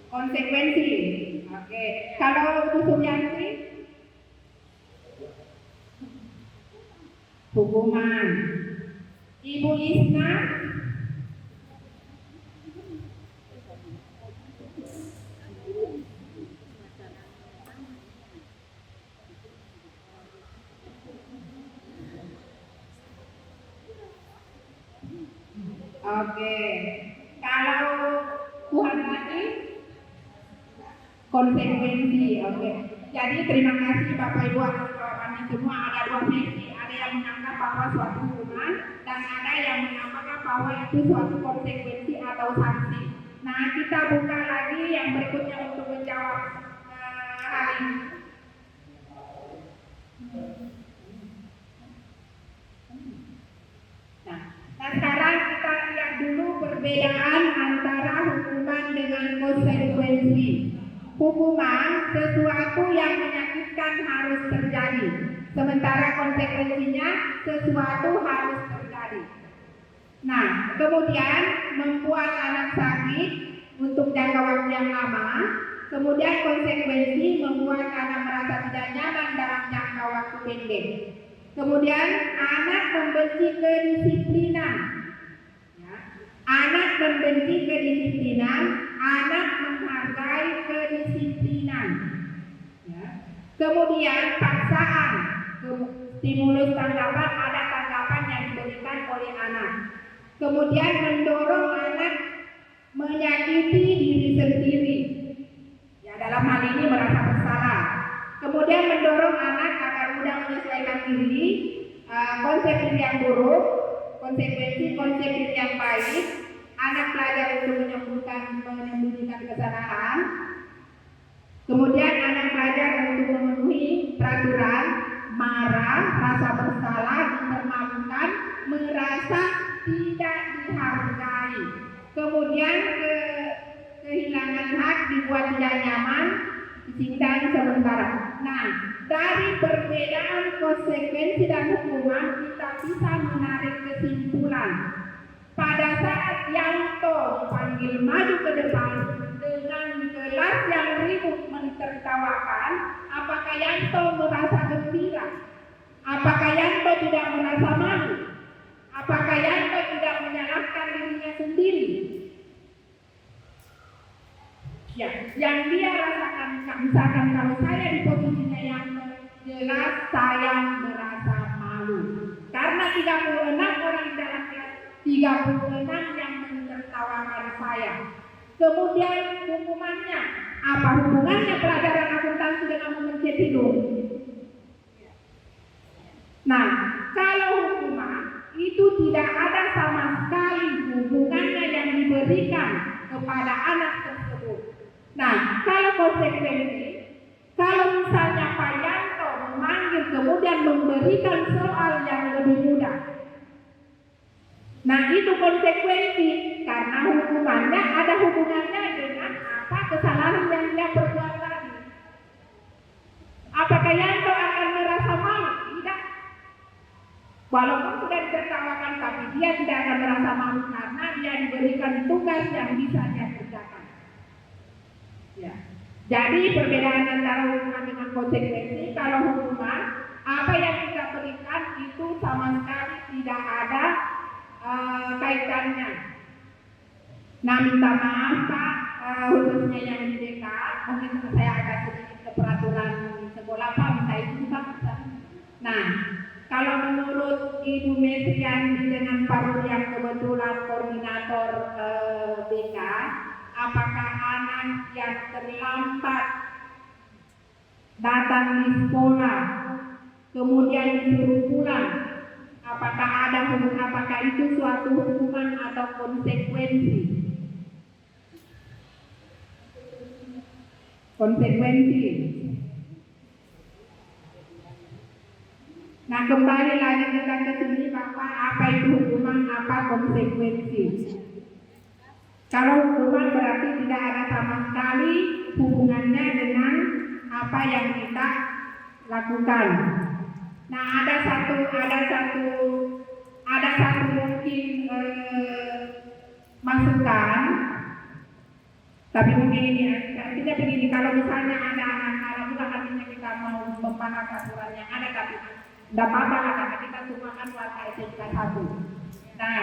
Konsekuensi. Oke. Kalau Bu Suryati? Hukuman. Ibu Isna? Oke, kalau Tuhan lagi konsekuensi. Oke, jadi terima kasih Bapak Ibu atas jawabannya semua. Ada dua versi, ada yang menganggap bahwa suatu hukuman dan ada yang menganggap bahwa itu suatu konsekuensi atau sanksi. Nah, kita buka lagi yang berikutnya untuk menjawab hal ini. Nah, sekarang kita lihat dulu perbedaan antara hukuman dengan konsekuensi. Hukuman sesuatu yang menyakitkan harus terjadi, sementara konsekuensinya sesuatu harus terjadi. Nah, kemudian membuat anak sakit untuk jangka waktu yang lama, kemudian konsekuensi membuat anak merasa tidak nyaman dalam jangka waktu pendek. Kemudian anak membenci kedisiplinan. Ya. Anak membenci kedisiplinan, anak menghargai kedisiplinan. Ya. Kemudian paksaan, stimulus tanggapan, ada tanggapan yang diberikan oleh anak. Kemudian mendorong anak menyakiti diri sendiri. Ya, dalam hal ini merasa bersalah. Kemudian mendorong anak agar mudah menyesuaikan diri, konsep yang buruk, konsekuensi yang baik, anak belajar untuk menyembunyikan kesalahan, kemudian anak belajar untuk memenuhi peraturan, marah, rasa bersalah, dipermalukan, merasa tidak dihargai, kemudian kehilangan hak, dibuat tidak nyaman, disingkirkan sementara. Nah, dari perbedaan konsekuensi dan hukuman kita bisa menarik kesimpulan. Pada saat Yanto dipanggil maju ke depan dengan kelas yang ribut mentertawakan, apakah Yanto merasa gembira? Apakah Yanto tidak merasa malu? Apakah Yanto tidak menyalahkan dirinya sendiri? Ya, yang dia rasakan, misalkan kalau saya di posisinya yang jelas saya merasa malu karena 36 orang dalam kelas, 36 yang menertawakan saya. Kemudian hukumannya, apa hubungannya pelajaran akuntansi dengan memencet hidung? Nah, kalau hukuman itu tidak ada sama sekali hubungannya yang diberikan kepada anak tersebut. Nah, kalau konsekuensi, kalau misalnya Pak Yanto memanggil kemudian memberikan soal yang lebih mudah, nah itu konsekuensi karena hukumannya ada hubungannya dengan apa kesalahan yang dia perbuat tadi. Apakah Yanto akan merasa malu? Tidak. Walaupun sudah ditertawakan, tapi dia tidak akan merasa malu karena dia diberikan tugas yang bisa dia kerjakan. Ya. Jadi perbedaan antara hukuman dengan konsekuensi, kalau hukuman apa yang kita berikan itu sama sekali tidak ada kaitannya. Nah, minta maaf Pak, khususnya yang di DK, mungkin saya agak sedikit ke peraturan sekolah Pak, minta itu Pak. Nah, kalau menurut Ibu Metriani dengan Pak Rudi yang kebetulan koordinator DK, apakah anak yang terlambat datang di sekolah kemudian disuruh pulang, apakah itu suatu hukuman atau konsekuensi? Konsekuensi. Nah, kembali lagi kita ke sini Bapak, apa itu hukuman, apa konsekuensi? Kalau hukuman berarti tidak ada sama sekali hubungannya dengan apa yang kita lakukan. Nah, ada satu mungkin masukan, tapi mungkin ini artinya begini, kalau misalnya ada anak-anak bukan artinya kita mau memahami aturan yang ada, tapi tidak apa-apa lah karena kita semua kan warga SMK 1. Nah,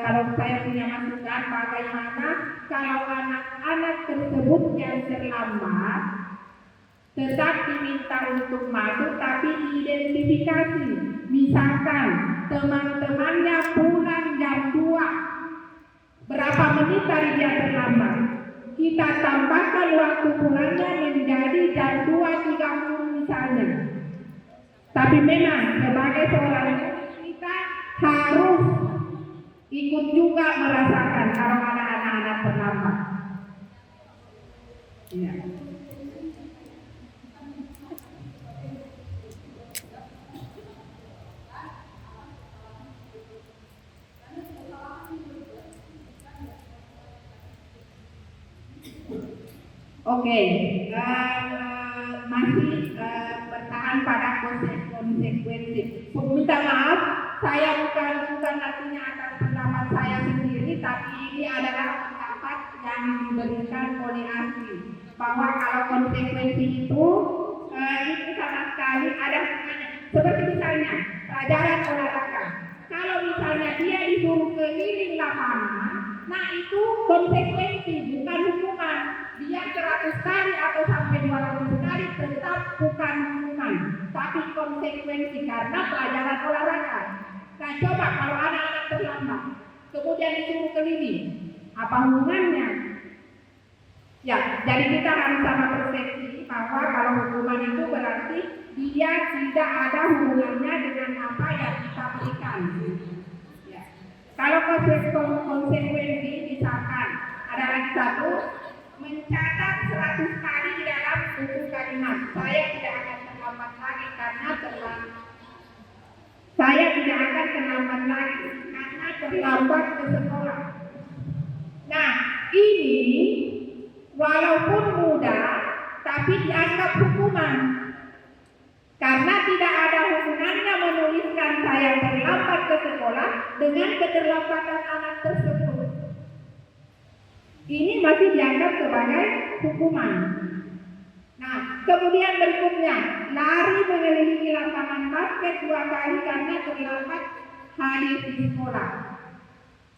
kalau saya punya masukan, bagaimana kalau anak-anak tersebut yang terlambat tetap diminta untuk masuk tapi identifikasi. Misalkan teman-temannya pulang jam 2, berapa menit tadi dia terlambat, kita tambahkan waktu pulangnya menjadi jam 2.30 misalnya. Tapi memang sebagai seorang kita harus ikut juga merasakan kalau ada anak-anak terlambat. Ya. Oke, masih bertahan pada konsekuensi. Minta maaf, saya bukan artinya atas pendapat saya sendiri, tapi ini adalah pendapat yang diberikan oleh ahli bahwa kalau konsekuensi itu sama sekali ada hubungannya. Seperti misalnya pelajaran olahraga, kalau misalnya dia disuruh keliling lapangan, nah itu konsekuensi bukan hukuman. Dia 100 kali atau sampai 200 kali tetap bukan hukuman, tapi konsekuensi karena pelajaran olahraga. Nah, coba kalau anak-anak terlambat kemudian disuruh keliling, apa hubungannya? Ya, jadi kita harus sama persepsi bahwa kalau hukuman itu berarti dia tidak ada hubungannya dengan apa yang kita berikan. Ya. Kalau konsekuensi misalkan ada lagi satu, mencatat 100 kali di dalam buku kalimat, saya tidak akan terlambat lagi karena terlambat ke sekolah. Nah, ini walaupun mudah tapi dianggap hukuman karena tidak ada hubungannya menuliskan saya terlambat ke sekolah dengan keterlambatan anak tersebut. Ini masih dianggap sebagai hukuman. Nah, kemudian berikutnya, lari mengelilingi lapangan basket 2 kali karena terlambat hadir di sekolah.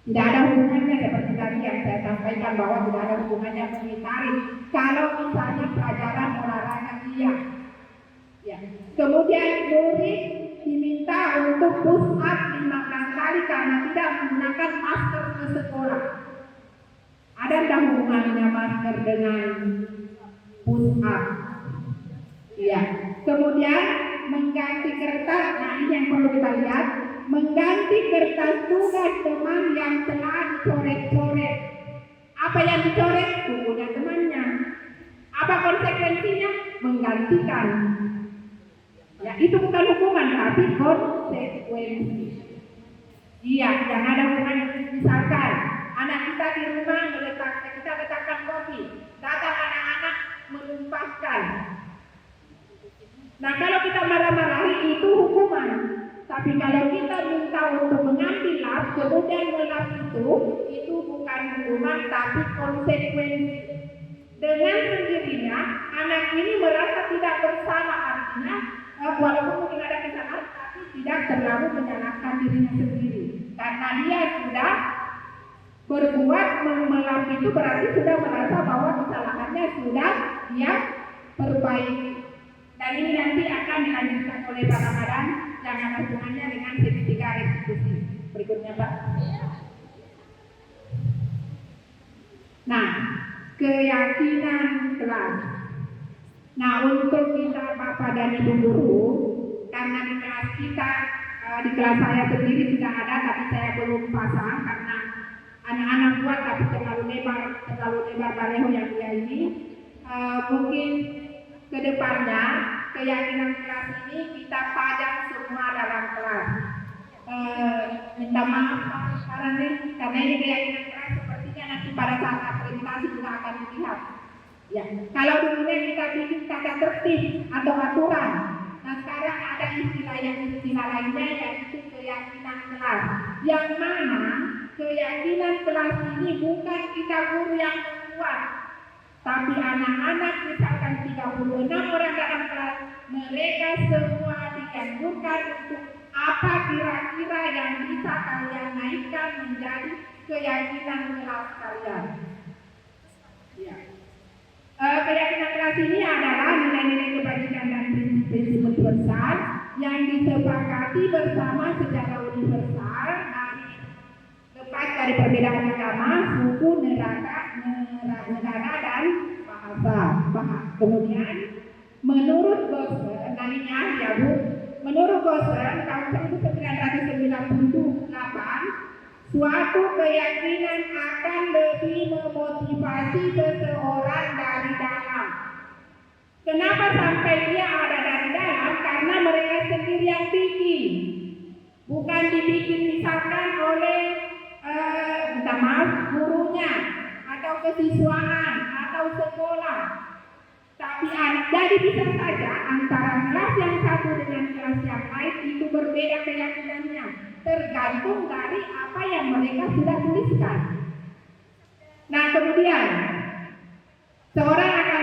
Tidak ada hubungannya seperti tadi yang saya sampaikan bahwa tidak ada hubungannya mengitari. Kalau misalnya pelajaran olahraga dia, ya. Kemudian murid diminta untuk push up 15 kali karena tidak menggunakan masker ke sekolah. Ada tidak hubungannya masker dengan push up? Ya. Kemudian mengganti kertas, nah ini yang perlu kita lihat, mengganti kertas tugas teman yang telah dicoret-coret. Apa yang dicoret? Bukunya temannya. menggantikan. Ya, itu bukan hukuman tapi konsekuensi. Iya, yang ada hubungan. Misalkan anak kita di rumah kita letakkan kopi, datang anak-anak menumpahkan. Nah, kalau kita marah-marahi itu hukuman. Tapi kalau kita minta untuk mengambil lap, kemudian melap itu bukan hukuman tapi konsekuensi. Dengan sendirinya anak ini merasa tidak bersalah, artinya walaupun mungkin ada kesalahan tapi tidak terlalu menyalahkan dirinya sendiri karena dia sudah berbuat melap itu berarti sudah merasa bahwa kesalahannya sudah dia perbaiki. Dan ini nanti akan dilanjutkan oleh Pak Ramadan yang ada hubungannya dengan segitiga restitusi. Berikutnya Pak. Nah, keyakinan kelas. Nah, untuk kita Bapak dan Ibu guru, karena di kelas kita, di kelas saya sendiri sudah ada, tapi saya belum pasang karena anak-anak buat tapi terlalu lebar baleho yang dia ini. Mungkin kedepannya keyakinan kelas ini kita pajang semua dalam kelas. Minta maaf karena ini keyakinan kelas sepertinya nanti pada saat presentasi juga akan dilihat. Ya, kalau dulunya kita bikin tata tertib atau aturan, nah sekarang ada istilah lainnya yaitu keyakinan kelas. Yang mana keyakinan kelas ini bukan kita guru yang membuat, tapi anak-anak misalkan 36 orang dalam kelas, mereka semua dianjurkan untuk apa kira-kira yang bisa kalian naikkan menjadi keyakinan kelas kalian. Ya. Keyakinan kelas ini adalah nilai-nilai kebajikan dan prinsip-prinsip universal yang disepakati bersama secara universal lepas dari perbedaan agama, suku, negara dan bahasa. Kemudian menurut Gosser, namanya ya Bu, menurut Gosser tahun 1998, suatu keyakinan akan lebih memotivasi seseorang dari dalam. Kenapa sampai dia ada dari dalam? Karena mereka sendiri yang bikin, bukan dibikin misalkan oleh minta maaf gurunya atau kesiswaan atau sekolah. Tapi jadi bisa saja antara kelas yang satu dengan kelas yang lain itu berbeda keyakinannya, tergantung dari apa yang mereka sudah tuliskan. Nah kemudian seorang akan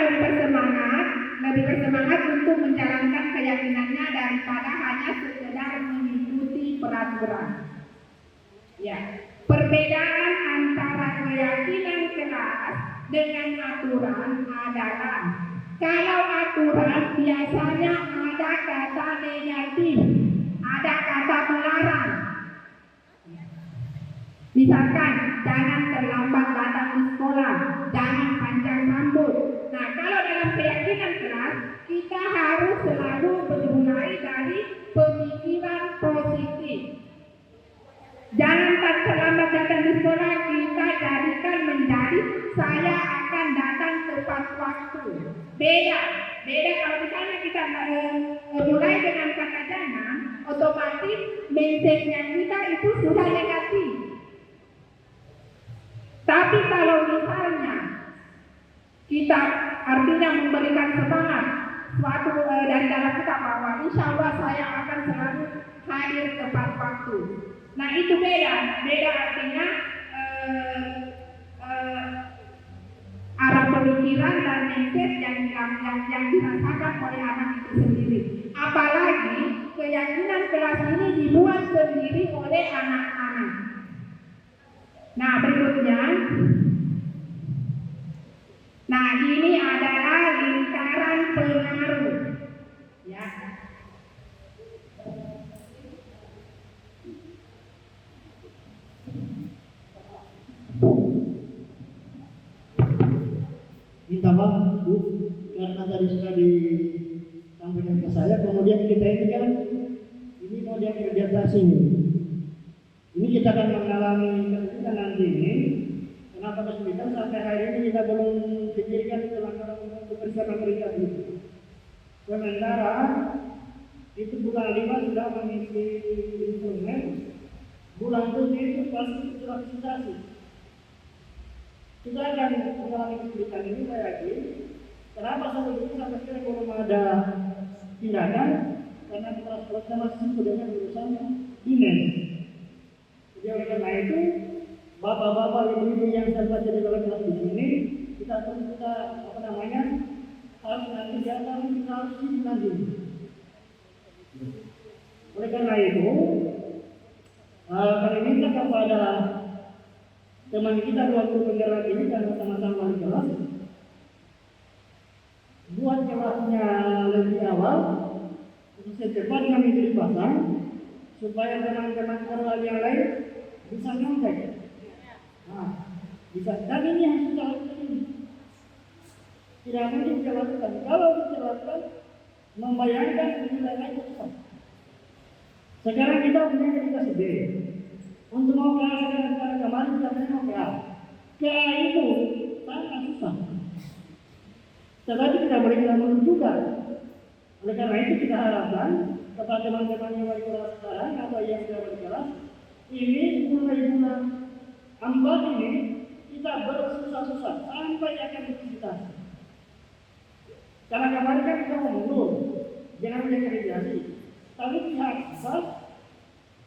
lebih bersemangat untuk menjalankan keyakinannya daripada hanya sekedar mengikuti peraturan. Ya, perbedaan antara keyakinan kelas dengan aturan adalah kalau aturan biasanya ada kata negatif, ada kata melarang. Misalkan jangan terlambat datang di sekolah, jangan panjang rambut. Nah, kalau dalam keyakinan kelas kita harus selalu dimulai dari pemikiran positif. Jangan terlambat datang di sekolah, kita jadikan menjadi saya akan datang tepat waktu. Beda kalau misalnya kita mulai dengan kata jangan, otomatis message-nya kita itu sudah negatif. Tapi kalau misalnya kita artinya memberikan semangat suatu dari dalam kita bahwa insya Allah saya akan selalu hadir tepat waktu. Nah itu beda artinya arah pemikiran dan mindset yang dirasakan oleh anak itu sendiri. Apalagi keyakinan kelas ini dibuat sendiri oleh anak-anak. Nah berikutnya, nah ini adalah lingkaran pengaruh. Ya. Minta maaf Bu, karena tadi sudah disampaikan ke saya, kemudian kita ini kan ini mau diakreditasi nih. Ini kita akan mengalami kesulitan nanti ini. Kenapa kesulitan sampai hari ini kita belum pikirkan itu langkah untuk bersama mereka itu. Sementara itu bulan 5 sudah mengisi instrumen, bulan 7 itu pasti sudah visitasi. Kita akan mengalami kesulitan ini, saya yakin. Kenapa sampai begini sampai sekarang belum ada tindakan? Karena kita masih sibuk dengan urusan email. Jadi oleh karena itu, bapak-bapak ibu-ibu yang saya baca di dalam kelas di sini, kita harus nanti jangan kita harus sibuk nanti. Oleh karena itu, kami minta kepada teman kita 20 penggerak ini dan sama-sama di kelas, buat kelasnya lebih awal, secepat kami dipasang, supaya teman-teman kelas yang lain bisa nyontek. Nah, bisa. Dan ini harus kita lakukan ini. Tidak mungkin kita lakukan. Kalau kita lakukan, membayangkan nilai lain susah. Sekarang kita punya edukasi B. Untuk mau ke sekarang kemarin kita mau ke A. Ke A itu sangat susah. Tetapi tidak boleh kita mundur juga. Oleh karena itu kita harapkan kepada teman-teman yang wali kelas sekarang atau yang sudah wali kelas, ini mulai bulan 4 ini kita bersusah-susah sampai akan aktivitas. Karena kemarin kan kita mau mundur, jangan menjaga mediasi. Tapi pihak asal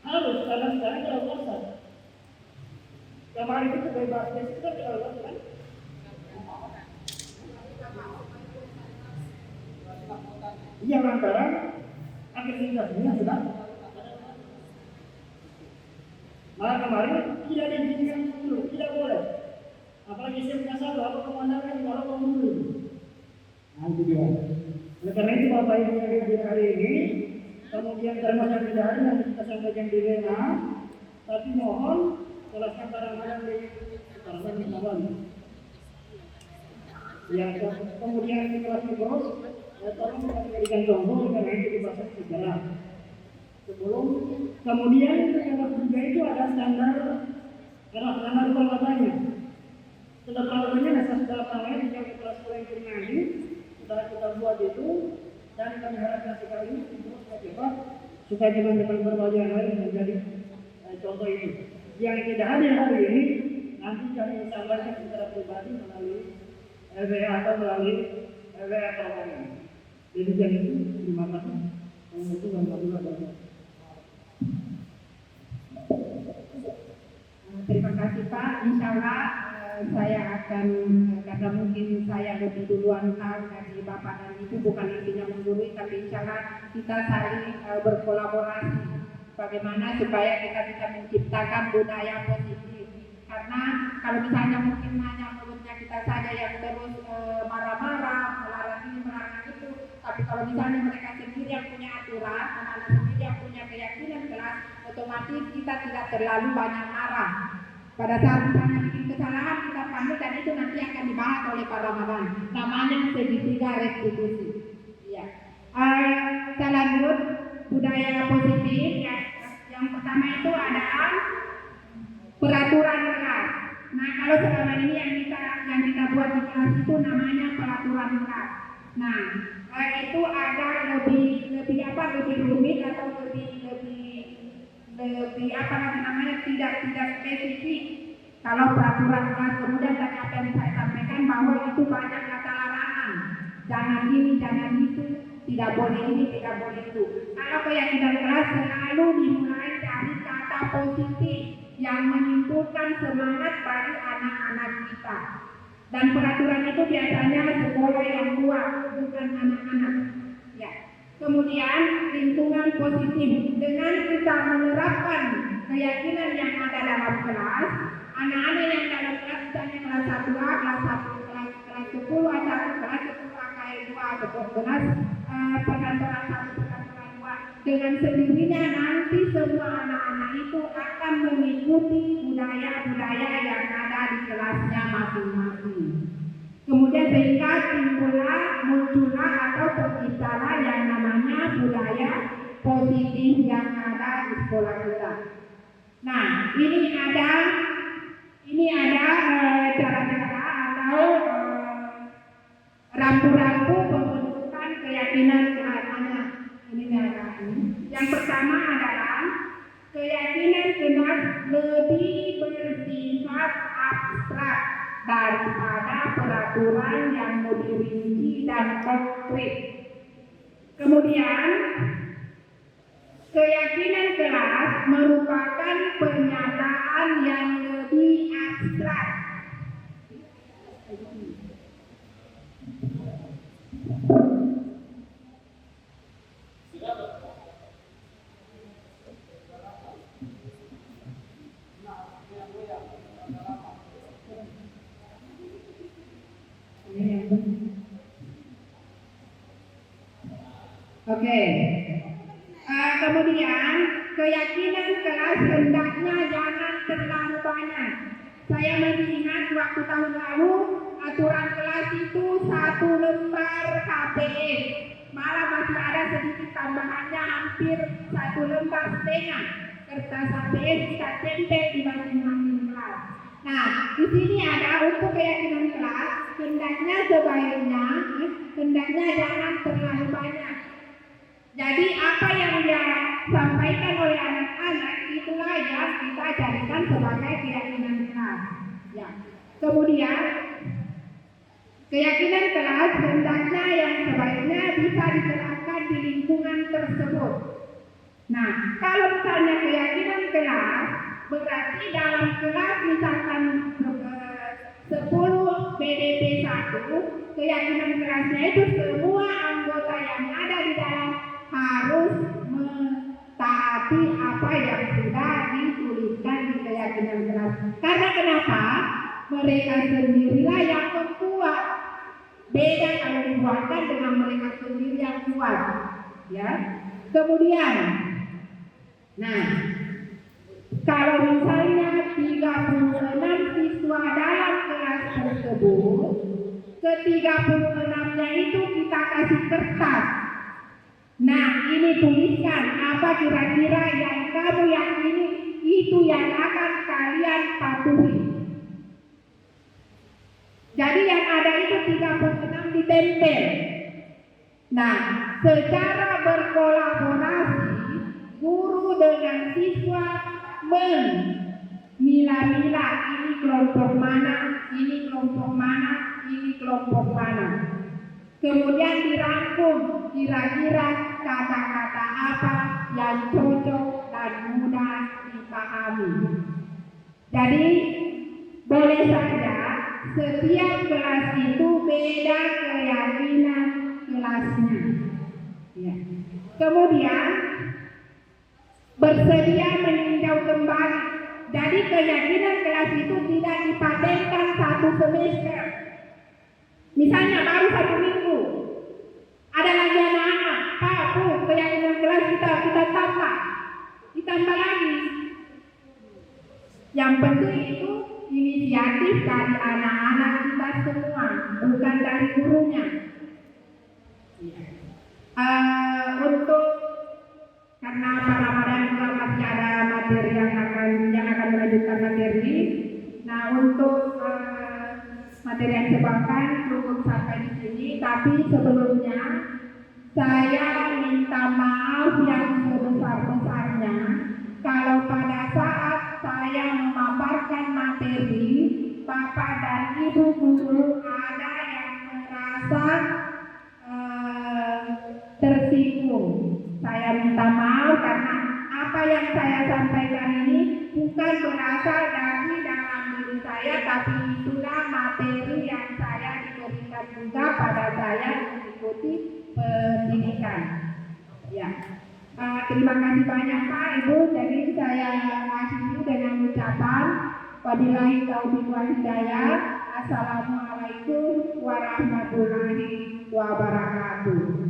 harus karena sekarang kita puasa. Kemarin itu bebas, kita tidak puasa kan? Yang lantaran akreditasinya sudah. Malah kemarin tidak diizinkan dulu, tidak boleh. Apalagi SMK 1, apa pemandangan kalau mundur. Nah itu dia. Oleh karena itu Bapak Ibu yang hadir hari ini, kemudian termasuk tidak hari yang kita sampaikan di Lena, tapi mohon kelasnya barang-barang di barang-barang awal. Yang kemudian di kelas terus, tolong kita berikan contoh karena itu dibahas segera. Sebelum kemudian kelas juga itu ada standar peralatannya. Standar peralatannya sudah tahu di kelas yang nanti sudah kita buat itu dan kami harapkan sekali terus cepat supaya teman-teman berbagai yang lain menjadi contoh itu. Yang tidak hadir hari ini nanti kami sampaikan secara pribadi melalui LWA atau melalui LWA program. Jadi jangan itu terima kasih. Itu warahmatullahi wabarakatuh. Terima kasih Pak. Insya Allah saya akan karena mungkin saya lebih duluan tahu dari Bapak dan Ibu, bukan artinya menggurui, tapi insya Allah kita saling berkolaborasi bagaimana supaya kita bisa menciptakan budaya positif. Karena kalau misalnya mungkin hanya mulutnya kita saja yang terus marah-marah, melarang ini, melarang itu, tapi kalau misalnya mereka sendiri yang punya aturan, anak-anak sendiri yang punya keyakinan kelas, otomatis kita tidak terlalu banyak marah. Pada saat misalnya bikin kesalahan kita panggil dan itu nanti akan dibahas oleh Pak Ramadan. Namanya segitiga restitusi. Ya. Saya lanjut budaya positif. Ya. Yang pertama itu adalah peraturan kelas. Nah kalau selama ini yang kita buat di kelas itu namanya peraturan kelas. Nah itu agak lebih rumit atau lebih apa namanya tidak spesifik. Kalau peraturan kelas kemudian tadi apa yang saya sampaikan bahwa itu banyak kata larangan, jangan ini, jangan itu, tidak boleh ini, tidak boleh itu. Kalau keyakinan kelas selalu dimulai dari kata positif yang menimbulkan semangat bagi anak-anak kita. Dan peraturan itu biasanya sekolah yang buat, bukan anak-anak. Ya. Kemudian lingkungan positif dengan kita menerapkan keyakinan yang ada dalam kelas, anak-anak yang dalam kelas misalnya kelas 1A, kelas 1, kelas 10, kelas 10 KKI 2, kelas perkantoran 1, perkantoran 2, dengan sendirinya nanti semua anak-anak itu akan mengikuti budaya-budaya yang ada di kelasnya masing-masing. Kemudian sehingga muncullah atau terciptalah yang namanya budaya positif yang ada di sekolah kita. Nah, ini ada cara-cara atau rambu-rambu pembentukan keyakinan aturan yang lebih rinci dan konkret. Kemudian, keyakinan kelas merupakan pernyataan yang lebih abstrak. Oke. Kemudian keyakinan kelas hendaknya jangan terlalu banyak. Saya masih ingat waktu tahun lalu aturan kelas itu 1 lembar KPS, malah masih ada sedikit tambahannya hampir 1,5 lembar kertas KPS kita tempel di masing-masing kelas. Nah, di sini ada untuk keyakinan kelas hendaknya jangan terlalu banyak. Jadi apa yang dia sampaikan oleh anak-anak itulah yang kita jadikan sebagai keyakinan kelas. Ya. Kemudian keyakinan kelas hendaknya yang sebaiknya bisa diterapkan di lingkungan tersebut. Nah, kalau misalnya keyakinan kelas berarti dalam kelas misalkan 10 BDP 1, keyakinan kelasnya itu semua anggota yang ada di dalam harus mentaati apa yang sudah dituliskan di keyakinan kelas. Karena kenapa? Mereka sendirilah yang membuat. Beda kalau dibuatkan dengan mereka sendiri yang kuat. Ya. Kemudian, nah, kalau misalnya 36 siswa dalam kelas tersebut, ke-36-nya itu kita kasih kertas. Nah, ini tuliskan apa kira-kira yang kamu yakini itu yang akan kalian patuhi. Jadi yang ada itu 36 ditempel. Nah, secara berkolaborasi guru dengan siswa memilah-milah ini kelompok mana, ini kelompok mana, ini kelompok mana. Kemudian dirangkum kira-kira kata-kata apa yang cocok dan mudah dipahami. Jadi boleh saja setiap kelas itu beda keyakinan kelasnya. Ya. Kemudian bersedia meninjau kembali. Jadi keyakinan kelas itu tidak dipatenkan 1 semester. Misalnya baru 1 minggu, ada lagi anak-anak, Pak, Bu, keyakinan kelas kita ditambah lagi. Yang penting itu inisiatif dari anak-anak kita semua, bukan dari gurunya. Untuk karena Ramadan juga masih ada materi yang akan melanjutkan materi. Nah, untuk materi yang sebelumnya cukup sampai di sini. Tapi sebelumnya saya minta maaf yang sebesar-besarnya kalau pada saat saya memaparkan materi, Bapak dan Ibu guru ada yang merasa tersinggung. Saya minta maaf karena apa yang saya sampaikan ini bukan berasal dari dalam diri saya, tapi itulah materi yang saya diberikan juga pada saya mengikuti pendidikan. Ya, terima kasih banyak Pak Ibu. Jadi saya akhiri dengan ucapan wabillahi taufiq wal hidayah. Assalamualaikum warahmatullahi wabarakatuh.